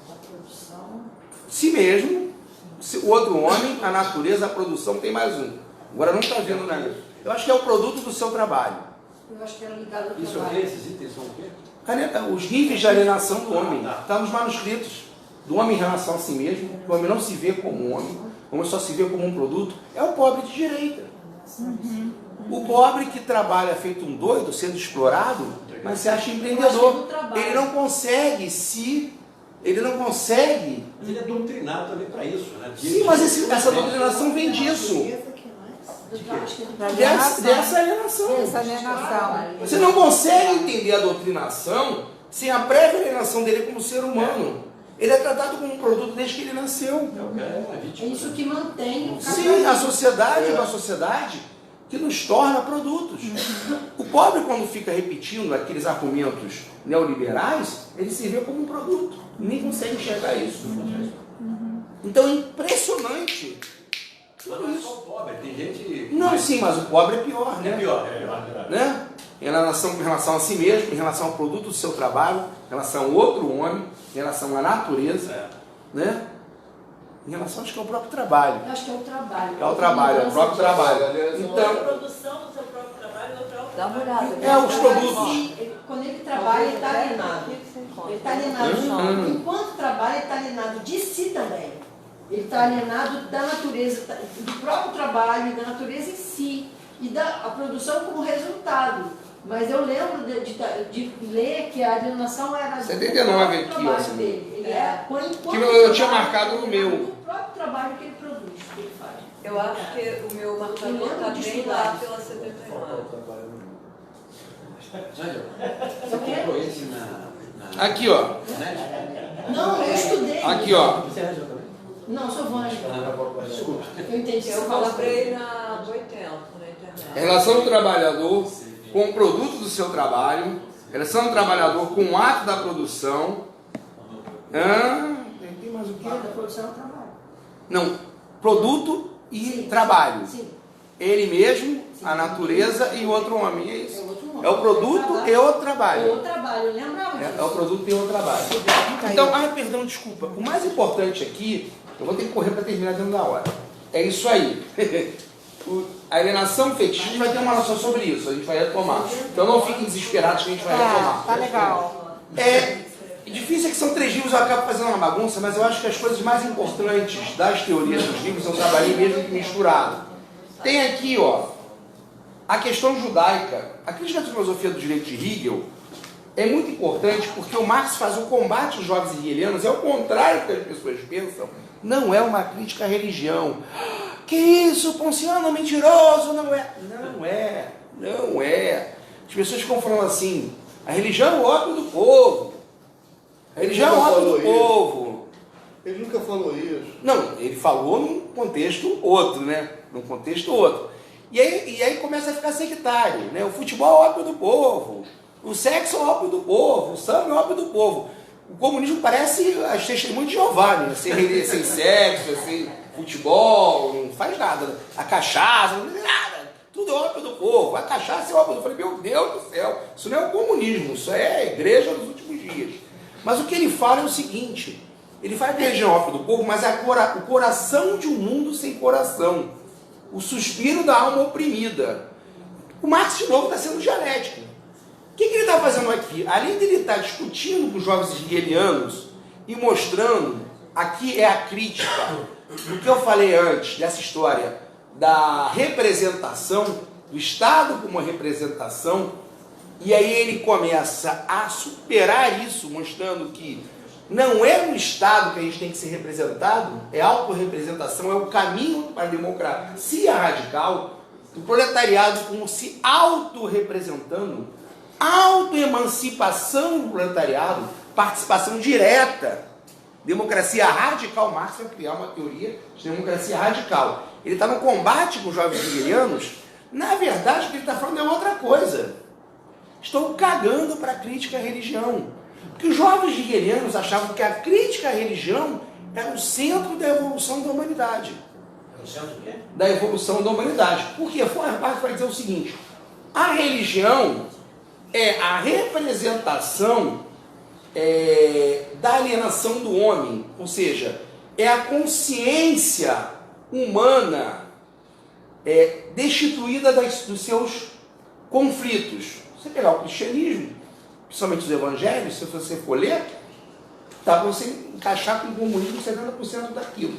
da produção. si mesmo, o outro homem, a natureza, a produção, tem mais um. Agora não está vendo nada. Eu acho que é o produto do seu trabalho. Eu acho que era ligado ao Isso, trabalho. esses itens são o quê? Caneta, os níveis de alienação do homem. Está nos manuscritos. Do homem em relação a si mesmo. O homem não se vê como um homem. O homem só se vê como um produto. É o pobre de direita. O pobre que trabalha feito um doido, sendo explorado, mas se acha Eu acho que é empreendedor. do trabalho. Ele não consegue Ele não consegue. Mas ele é doutrinado também para isso, né? Sim, mas essa doutrinação vem disso. Dessa alienação. Essa alienação. Você não consegue entender a doutrinação sem a prévia alienação dele como ser humano. Ele é tratado como um produto desde que ele nasceu. É isso que mantém o Sim, a sociedade é uma sociedade que nos torna produtos. O pobre, quando fica repetindo aqueles argumentos neoliberais, ele se vê como um produto. Nem consegue enxergar isso. Então é impressionante. Mas não é só o pobre, tem gente... Não, sim, mas o pobre é pior, né? É pior. Né? Em relação a si mesmo, em relação ao produto do seu trabalho, em relação ao outro homem, em relação à natureza, né? Em relação, acho que é o próprio trabalho. Eu acho que é o trabalho. É o trabalho, é o próprio trabalho. A Então, produção do seu próprio trabalho é o próprio Dá uma olhada. é os produtos. Quando ele trabalha, ele está alienado. Ele está alienado. Enquanto trabalha, ele está alienado de si também. Ele está alienado da natureza, do próprio trabalho, da natureza em si. E a produção como resultado. Mas eu lembro de ler que a alienação era 79 aqui, trabalho ó, dele. Ele é, que eu tinha marcado no meu. do próprio trabalho que ele produz, que ele faz. Eu acho que o meu marcador está bem lá pela 79. Você comprou esse na... Aqui, ó. Não, eu estudei. Aqui, ó. Você arranjou também? Não, sou Vânia. Desculpa. Eu entendi. Eu comprei na 80, na internet. A relação do trabalhador com o produto do seu trabalho, a relação do trabalhador com o ato da produção. Tem mais o quê? Da produção é o trabalho. Não, produto e Sim, trabalho. Sim. Ele mesmo, a natureza e o outro homem. É É isso. o outro homem. É o produto e o trabalho. É o trabalho, eu lembrava disso. É o produto e o trabalho. Então, perdão, desculpa. O mais importante aqui, eu vou ter que correr para terminar dentro da hora. É isso aí. A alienação fetiche, a gente vai ter uma noção sobre isso, a gente vai retomar. Então não fiquem desesperados que a gente vai retomar. Tá legal. É difícil é que são 3 livros, eu acabo fazendo uma bagunça, mas eu acho que as coisas mais importantes das teorias dos livros eu trabalhei mesmo que misturado. Tem aqui, ó, a questão judaica. A crítica da filosofia do direito de Hegel é muito importante porque o Marx faz um combate aos jovens hegelianos, é o contrário do que as pessoas pensam. Não é uma crítica à religião. Que isso, Ponciano, mentiroso, não é. Não é. As pessoas ficam falando assim, a religião é o ópio do povo. A religião é o ópio do povo. Ele nunca falou isso. Não, ele falou num contexto outro, né? Num contexto outro. E aí começa a ficar sectário, né? O futebol é o ópio do povo. O sexo é o ópio do povo. O samba é o ópio do povo. O comunismo parece as testemunhas de Jeová, né? Sem sexo, sem futebol, não faz nada. Né? A cachaça, não faz nada. Tudo é ópio do povo. A cachaça é ópio do povo. Eu falei, meu Deus do céu, isso não é o comunismo, isso é a igreja dos últimos dias. Mas o que ele fala é o seguinte, ele fala que a religião é ópio do povo, mas é o coração de um mundo sem coração. O suspiro da alma oprimida. O Marx, de novo, está sendo dialético. O que ele está fazendo aqui? Além de ele estar discutindo com os jovens hegelianos e mostrando, aqui é a crítica do que eu falei antes, dessa história da representação, do Estado como representação, e aí ele começa a superar isso, mostrando que não é no Estado que a gente tem que ser representado, é a autorrepresentação, é o caminho para a democracia radical, do proletariado como se autorrepresentando, autoemancipação do proletariado, participação direta, democracia radical. Marx vai criar uma teoria de democracia radical. Ele está no combate com os jovens hegelianos. Na verdade, o que ele está falando é outra coisa. Estão cagando para a crítica à religião. Porque os jovens hegelianos achavam que a crítica à religião era o centro da evolução da humanidade. É o centro do quê? Da evolução da humanidade. Porque Marx vai dizer o seguinte, a religião é a representação da alienação do homem, ou seja, é a consciência humana destituída dos seus conflitos. Você pegar o cristianismo, principalmente os evangelhos, se você for ler, dá para você encaixar com o comunismo 70% daquilo.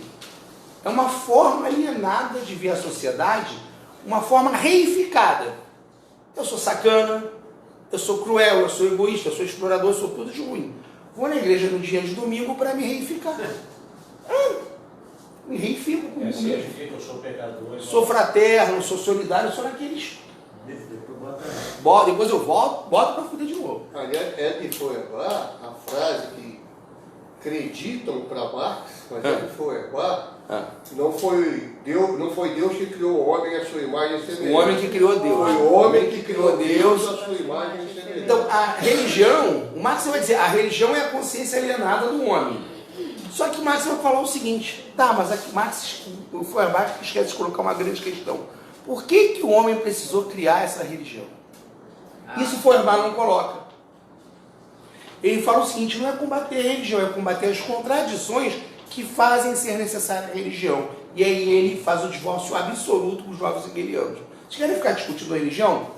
É uma forma alienada de ver a sociedade uma forma reificada. Eu sou sacana, eu sou cruel, eu sou egoísta, eu sou explorador, eu sou tudo de ruim. Vou na igreja no dia de domingo para me reificar. Me reifico comigo mesmo. Significa que eu sou pecador. Sou fraterno, sou solidário, sou naqueles. Depois eu volto para fuder de novo. Aliás, é de Feuerbach, a frase que acreditam para Marx, mas é de Feuerbach, não foi Deus que criou o homem à sua imagem e semelhança. O homem que criou Deus. Foi o homem que criou Deus à sua imagem e semelhança. Então, a religião, o Marx vai dizer, a religião é a consciência alienada do homem. Só que o Marx vai falar o seguinte, tá, mas aqui Marx, o Feuerbach esquece de colocar uma grande questão. Por que o homem precisou criar essa religião? Isso o Feuerbach não coloca. Ele fala o seguinte, não é combater a religião, é combater as contradições que fazem ser necessária a religião. E aí ele faz o divórcio absoluto com os novos hegelianos. Vocês querem ficar discutindo a religião?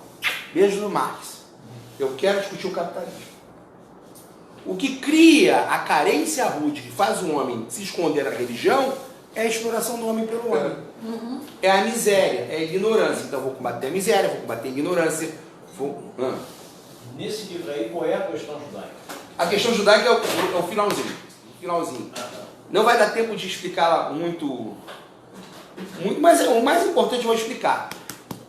Beijo do Marx. Eu quero discutir o capitalismo. O que cria a carência rude que faz o homem se esconder na religião é a exploração do homem pelo homem. É a miséria, é a ignorância. Então eu vou combater a miséria, vou combater a ignorância. Nesse livro aí, qual é a questão judaica? A questão judaica é o finalzinho. Não vai dar tempo de explicar muito, mas o mais importante eu vou explicar.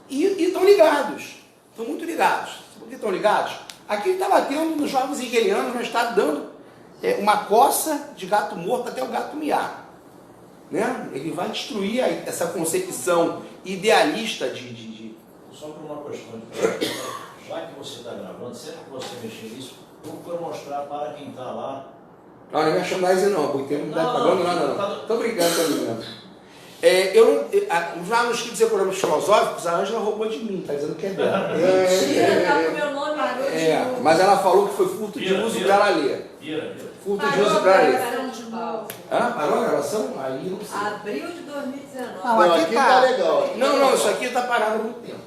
E estão ligados, estão muito ligados. Por que estão ligados? Aqui ele está batendo nos jovens hegelianos, mas está dando uma coça de gato morto até o gato miar. Né? Ele vai destruir essa concepção idealista de... Só por uma questão já que você está gravando, sempre que você mexer nisso, procura mostrar para quem está lá. Não é merchandising não, porque não está pagando nada não. Estou brincando, estou brincando. Já nos escritos econômicos filosóficos, a Ângela roubou de mim, está dizendo que é dela. Mentira, tá com meu nome. Mas ela falou que foi fruto de uso para ela ler. Fruto de uso para ela ler. Parou a gravação? Aí não sei. Abril de 2019. Não, aqui tá legal. Não, isso aqui está parado há muito tempo.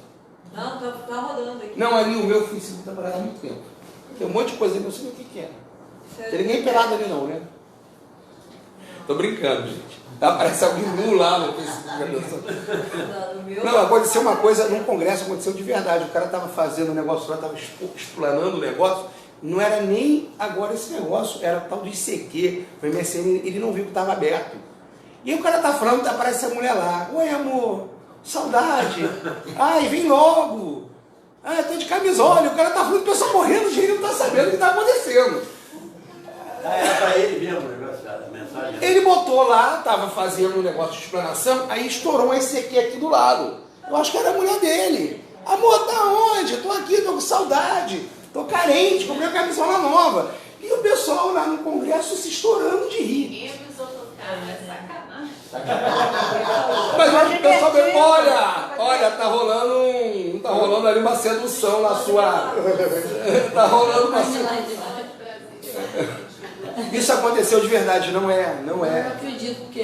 Não, tá rodando aqui. Não, ali o meu Facebook está parado há muito tempo. Tem um monte de coisa ali, não sei o que é. Não tem ninguém pelado ali não, né? Tô brincando, gente. Aparece alguém nu lá no Facebook. Não, aconteceu uma coisa, num congresso aconteceu de verdade. O cara estava fazendo um negócio lá, estava explanando o negócio. Não era nem agora esse negócio, era tal do ICQ, o MSN, ele não viu que estava aberto. E aí o cara tá falando, aparece a mulher lá. Oi, amor, saudade. Ai, vem logo. Ah, tô de camisola. O cara tá falando, o pessoal morrendo de rir, não tá sabendo o que tá acontecendo. Era para ele mesmo o negócio, a mensagem. Ele botou lá, tava fazendo um negócio de explanação, aí estourou um ICQ aqui do lado. Eu acho que era a mulher dele. Amor, tá onde? Tô aqui, tô com saudade. Tô carente, comprei uma camisola nova. E o pessoal lá no congresso se estourando de rir. Ninguém avisou do cara, é sacanagem. Mas eu acho que o pessoal vê, olha, tá rolando ali uma sedução na sua... Tá rolando uma sedução. Isso aconteceu de verdade, não é. Eu acredito, porque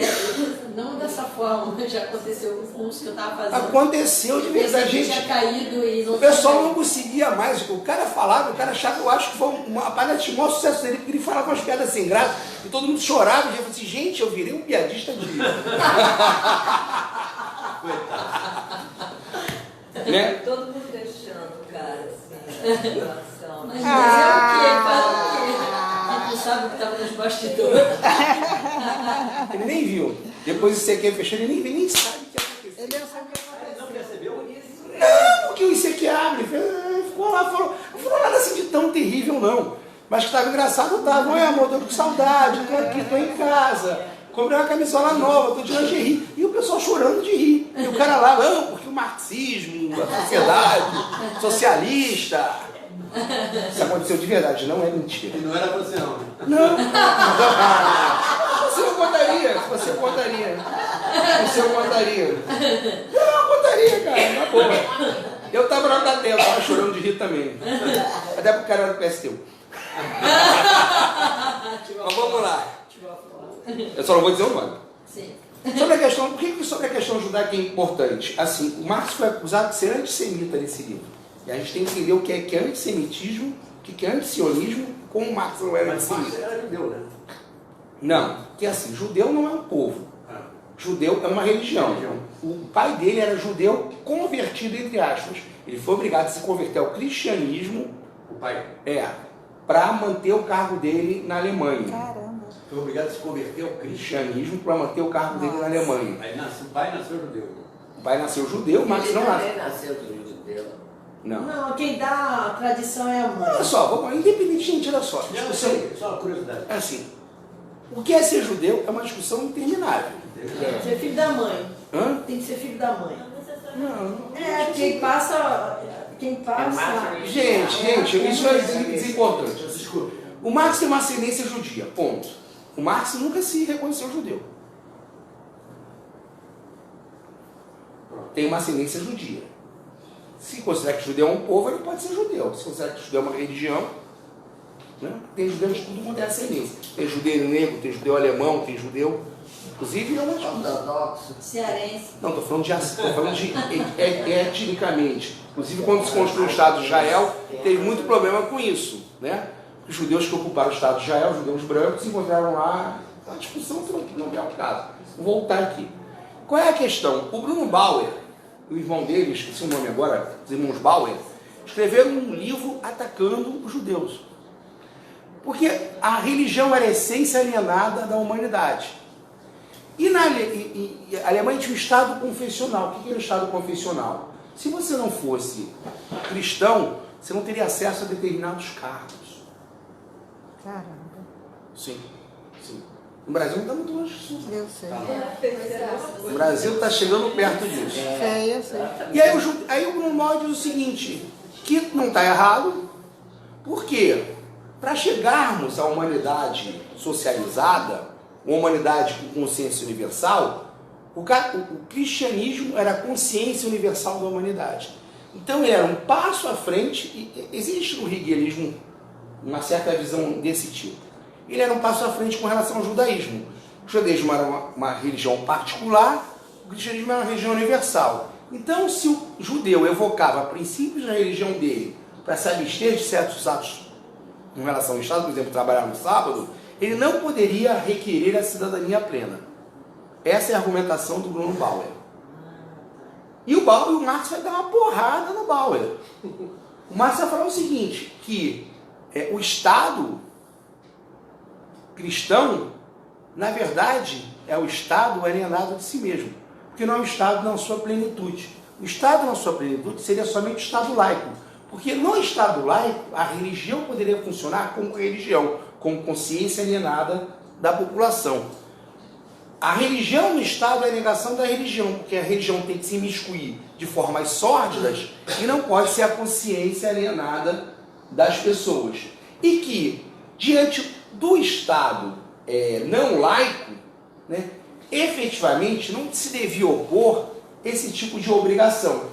não dessa forma, já aconteceu com o curso que eu estava fazendo. Aconteceu de verdade, gente. Tinha caído e não o pessoal não conseguia mais. O cara falava, o cara achava, eu acho que foi uma parada de maior sucesso dele, porque ele falava umas piadas sem graça, e todo mundo chorava, e eu falei assim, gente, eu virei um piadista de... né? Todo mundo deixando o cara, assim, situação. Mas dizer o quê? Faz o quê? Não sabe o que estava nos bastidores. Ele nem viu. Depois o ICQ fechou, ele nem sabe o que aconteceu. Ele não sabe o que aconteceu. Não percebeu? Não, porque o ICQ abre, ficou lá, falou, não falou nada assim de tão terrível não. Mas que estava engraçado, estava, oi amor, tô com saudade, tô aqui, tô em casa, comprei uma camisola nova, tô de lingerie. E o pessoal chorando de rir. E o cara lá, não, porque o marxismo, a sociedade socialista... Isso aconteceu de verdade, não é mentira. E não era você não. Não. Você contaria. Não, eu contaria, cara, na boa. Eu tava na hora da tela, tava chorando de rir também. Até porque o cara era do PSTU. Mas vamos lá. Eu só não vou dizer o nome. Sim. Sobre a questão, por que sobre a questão judaica é importante? Assim, o Marx foi acusado de ser antissemita nesse livro. E a gente tem que entender o que é antissemitismo, o que é antisionismo, como o Marx não era Mas antissemita. Marx era judeu, né? Não, porque assim, judeu não é um povo. Judeu é uma religião. O pai dele era judeu convertido, entre aspas. Ele foi obrigado a se converter ao cristianismo. O pai para manter o cargo dele na Alemanha. Caramba. foi obrigado a se converter ao Cristianismo para manter o cargo dele na Alemanha. Aí o pai nasceu judeu. O pai nasceu judeu, Marx não nasceu. Ele nasceu do judeu. Não. Não, quem dá a tradição é a mãe. Olha só, vamos lá, independente, gente, olha só. Não, eu Discussão, sei, só uma curiosidade. é assim, o que é ser judeu é uma discussão interminável. Tem que ser filho da mãe. Hã? Tem que ser filho da mãe. Não. É, quem passa. Gente, isso é desimportante. O Marx tem uma ascendência judia, ponto. O Marx nunca se reconheceu judeu. Tem uma ascendência judia. Se considerar que judeu é um povo, ele pode ser judeu. Se considerar que judeu é uma religião, né? Tem judeu de tudo quanto é ascendência. Tem judeu negro, tem judeu alemão, tem judeu. Inclusive, é uma ortodoxo. Cearense. Não, estou falando de etnicamente. Inclusive, quando se construiu o Estado de Israel, teve muito problema com isso, né? Os judeus que ocuparam o Estado de Israel, os judeus brancos, encontraram lá a discussão que não é o caso. Vou voltar aqui. Qual é a questão? O Bruno Bauer, o irmão dele, esqueci o nome agora, os irmãos Bauer, escreveram um livro atacando os judeus. Porque a religião era a essência alienada da humanidade. E na Alemanha tinha um Estado confessional. O que era o Estado confessional? Se você não fosse cristão, você não teria acesso a determinados cargos. Caramba. Sim. No Brasil não está muito longe disso. Eu sei. O Brasil está chegando perto disso. Sei, eu sei. E aí o Bruno Bauer diz o seguinte, que não está errado, porque para chegarmos à humanidade socializada, uma humanidade com consciência universal, o cristianismo era a consciência universal da humanidade. Então ele era um passo à frente, e existe no hegelianismo uma certa visão desse tipo. Ele era um passo à frente com relação ao judaísmo. O judaísmo era uma religião particular, o cristianismo era uma religião universal. Então, se o judeu evocava princípios da religião dele para se abster de certos atos em relação ao Estado, por exemplo, trabalhar no sábado, ele não poderia requerer a cidadania plena. Essa é a argumentação do Bruno Bauer. E o Marx vai dar uma porrada no Bauer. O Marx vai falar o seguinte, que o Estado cristão, na verdade, é o Estado alienado de si mesmo. Porque não é o Estado na sua plenitude. O Estado na sua plenitude seria somente o Estado laico. Porque no Estado laico, a religião poderia funcionar como religião, com consciência alienada da população. A religião no Estado é a negação da religião, porque a religião tem que se imiscuir de formas sórdidas e não pode ser a consciência alienada das pessoas. E que, diante do Estado não laico, né, efetivamente não se devia opor esse tipo de obrigação.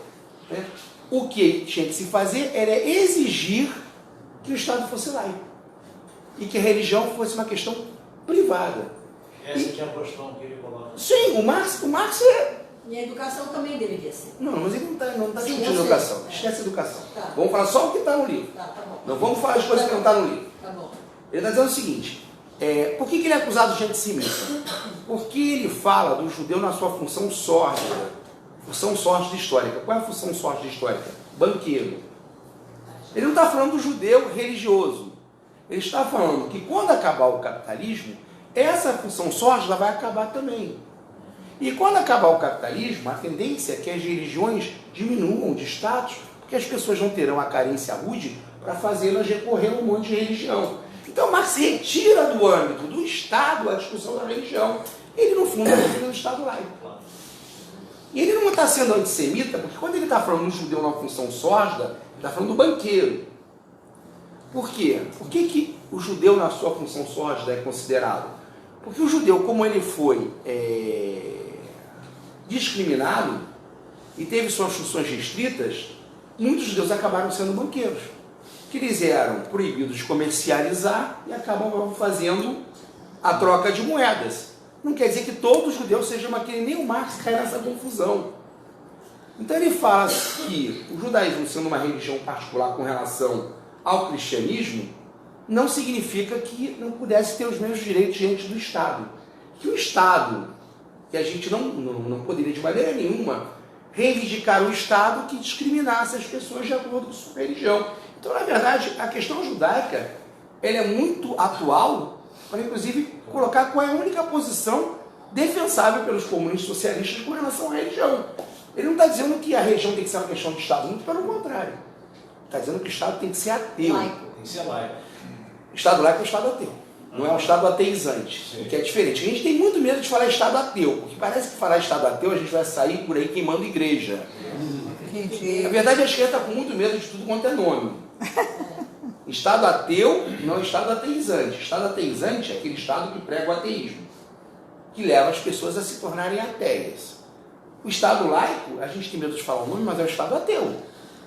Né? O que tinha que se fazer era exigir que o Estado fosse laico. E que a religião fosse uma questão privada. Essa que é a questão que ele coloca. Sim, o Marx é... E a educação também deveria ser. Não, mas ele não está Sim, discutindo eu educação. sei. Esquece a educação. Tá. Vamos falar só o que está no livro. Tá bom. Não vamos falar as coisas que não estão no livro. Tá bom. Ele está dizendo o seguinte, por que ele é acusado de antissemita? Porque ele fala do judeu na sua função sórdida. Função sórdida histórica. Qual é a função sórdida histórica? Banqueiro. Ele não está falando do judeu religioso. Ele está falando que quando acabar o capitalismo, essa função sórdida vai acabar também. E quando acabar o capitalismo, a tendência é que as religiões diminuam de status, porque as pessoas não terão a carência rude para fazê-las recorrer a um monte de religião. Então Marx retira do âmbito do Estado a discussão da religião. Ele, no fundo, é defendendo o Estado laico. E ele não está sendo antissemita, porque quando ele está falando do judeu na função sórdida, ele está falando do banqueiro. Por quê? Por que o judeu na sua função sórdida é considerado? Porque o judeu, como ele foi discriminado e teve suas funções restritas, muitos judeus acabaram sendo banqueiros. Que eles eram proibidos de comercializar e acabam fazendo a troca de moedas. Não quer dizer que todo judeu seja aquele, nem o Marx cai nessa confusão. Então ele fala que o judaísmo, sendo uma religião particular com relação ao cristianismo, não significa que não pudesse ter os mesmos direitos diante do Estado. Que o Estado que a gente não poderia de maneira nenhuma reivindicar um Estado que discriminasse as pessoas de acordo com sua religião. Então, na verdade, a questão judaica ela é muito atual para, inclusive, colocar qual é a única posição defensável pelos comunistas socialistas com relação à religião. Ele não está dizendo que a religião tem que ser uma questão de Estado, muito pelo contrário. Está dizendo que o Estado tem que ser ateu. Tem que ser laico. Estado laico é um Estado ateu. Não é um Estado ateizante, que é diferente. A gente tem muito medo de falar Estado ateu, porque parece que falar Estado ateu a gente vai sair por aí queimando igreja. Na verdade, a esquerda está com muito medo de tudo quanto é nome. Estado ateu não é Estado ateizante. Estado ateizante é aquele Estado que prega o ateísmo, que leva as pessoas a se tornarem ateias. O Estado laico, a gente tem medo de falar o nome, mas é o Estado ateu.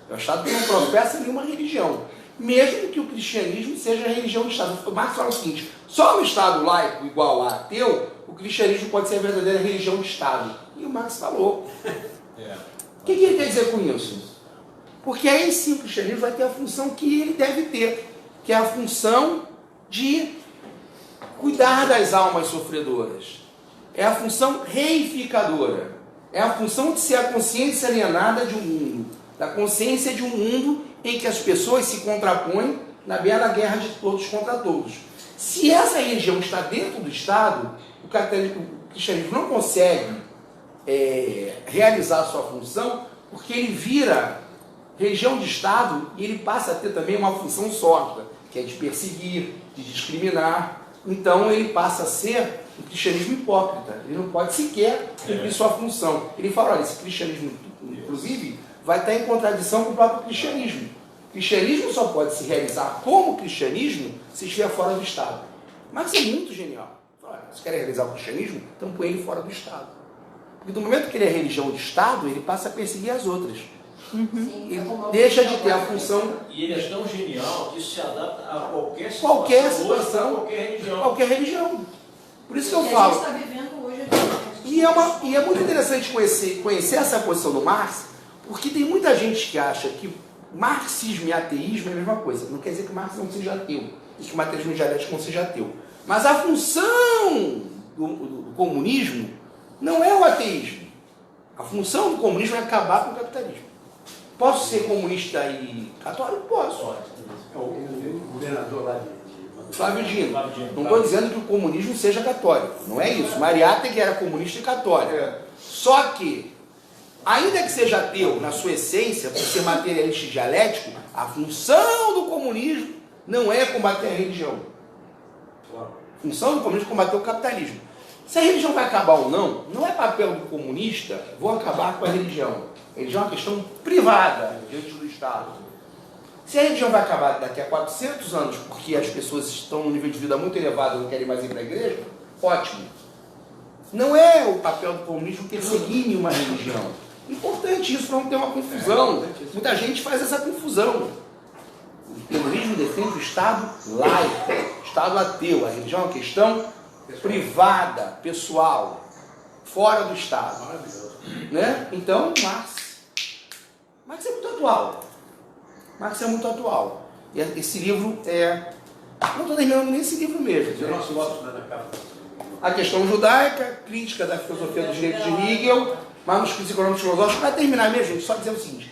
É o Estado que não professa nenhuma religião. Mesmo que o cristianismo seja a religião do Estado. O Marx fala o seguinte: só no Estado laico igual a ateu, o cristianismo pode ser a verdadeira religião do Estado. E o Marx falou. O que ele quer dizer com isso? Porque aí sim o cristianismo vai ter a função que ele deve ter, que é a função de cuidar das almas sofredoras. É a função reificadora. É a função de ser a consciência alienada de um mundo, da consciência de um mundo em que as pessoas se contrapõem na bela guerra de todos contra todos. Se essa religião está dentro do Estado, o cristianismo não consegue realizar a sua função, porque ele vira religião de Estado e ele passa a ter também uma função sórdica, que é de perseguir, de discriminar. Então ele passa a ser um cristianismo hipócrita. Ele não pode sequer cumprir sua função. Ele fala, olha, esse cristianismo, inclusive, vai estar em contradição com o próprio cristianismo. O cristianismo só pode se realizar como cristianismo se estiver fora do Estado. Mas é muito genial. Olha, se querem realizar o cristianismo, então põe ele fora do Estado. Porque do momento que ele é religião de Estado, ele passa a perseguir as outras. Ele deixa de ter a função... E ele é tão genial que isso se adapta a qualquer situação, qualquer religião. Por isso que eu E falo... a gente está vivendo hoje... E é muito interessante conhecer essa posição do Marx, porque tem muita gente que acha que marxismo e ateísmo é a mesma coisa. Não quer dizer que Marx não seja ateu, e que o materialismo dialético não seja ateu. Mas a função do comunismo não é o ateísmo. A função do comunismo é acabar com o capitalismo. Posso ser comunista e católico? Posso. O governador lá de Flávio Dino. Não estou dizendo que o comunismo seja católico. Não é isso. Mariátegui era comunista e católico. Só que, ainda que seja ateu na sua essência, por ser materialista e dialético, a função do comunismo não é combater a religião. A função do comunismo é combater o capitalismo. Se a religião vai acabar ou não, não é papel do comunista, vou acabar com a religião. A religião é uma questão privada diante do Estado. Se a religião vai acabar daqui a 400 anos, porque as pessoas estão num nível de vida muito elevado e não querem mais ir para a igreja, ótimo. Não é o papel do comunismo perseguir uma religião. Importante isso para não ter uma confusão. Muita gente faz essa confusão. O comunismo defende o Estado laico, o Estado ateu. A religião é uma questão privada, pessoal, fora do Estado. Né? Então, Marx é muito atual. Marx é muito atual. E esse livro não estou terminando nem esse livro mesmo. A questão judaica, crítica da filosofia do direito de Hegel, manuscritos econômicos filosóficos. Para terminar mesmo, gente, só dizer o seguinte.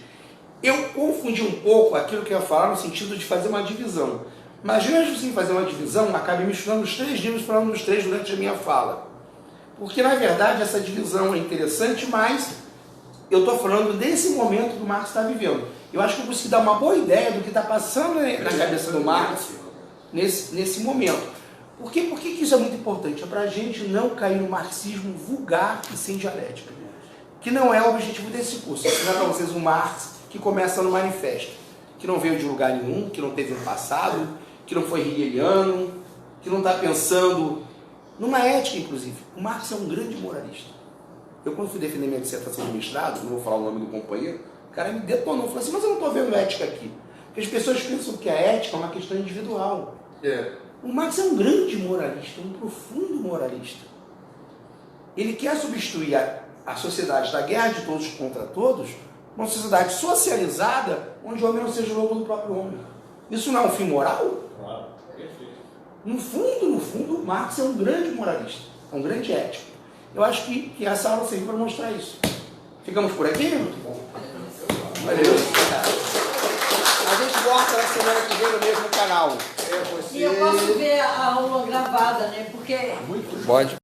Eu confundi um pouco aquilo que eu ia falar no sentido de fazer uma divisão. Mas mesmo sem fazer uma divisão, acabei misturando os três livros, falando dos três durante a minha fala. Porque, na verdade, essa divisão é interessante, mas eu estou falando desse momento que o Marx está vivendo. Eu acho que eu consigo dar uma boa ideia do que está passando na cabeça do Marx nesse momento. Por que isso é muito importante? É para a gente não cair no marxismo vulgar e sem dialética. Que não é o objetivo desse curso. Eu vou ensinar para vocês um Marx que começa no manifesto. Que não veio de lugar nenhum, que não teve um passado, que não foi hegeliano, que não está pensando numa ética, inclusive. O Marx é um grande moralista. Eu, quando fui defender minha dissertação de mestrado, não vou falar o nome do companheiro, o cara me detonou, falou assim, mas eu não estou vendo ética aqui. Porque as pessoas pensam que a ética é uma questão individual. O Marx é um grande moralista, um profundo moralista. Ele quer substituir a sociedade da guerra de todos contra todos, uma sociedade socializada, onde o homem não seja o lobo do próprio homem. Isso não é um fim moral? Claro, perfeito. No fundo, o Marx é um grande moralista, é um grande ético. Eu acho que essa aula serve para mostrar isso. Ficamos por aqui? Valeu. A gente volta na semana que vem no mesmo canal. E eu posso ver a aula gravada, né? Porque Pode.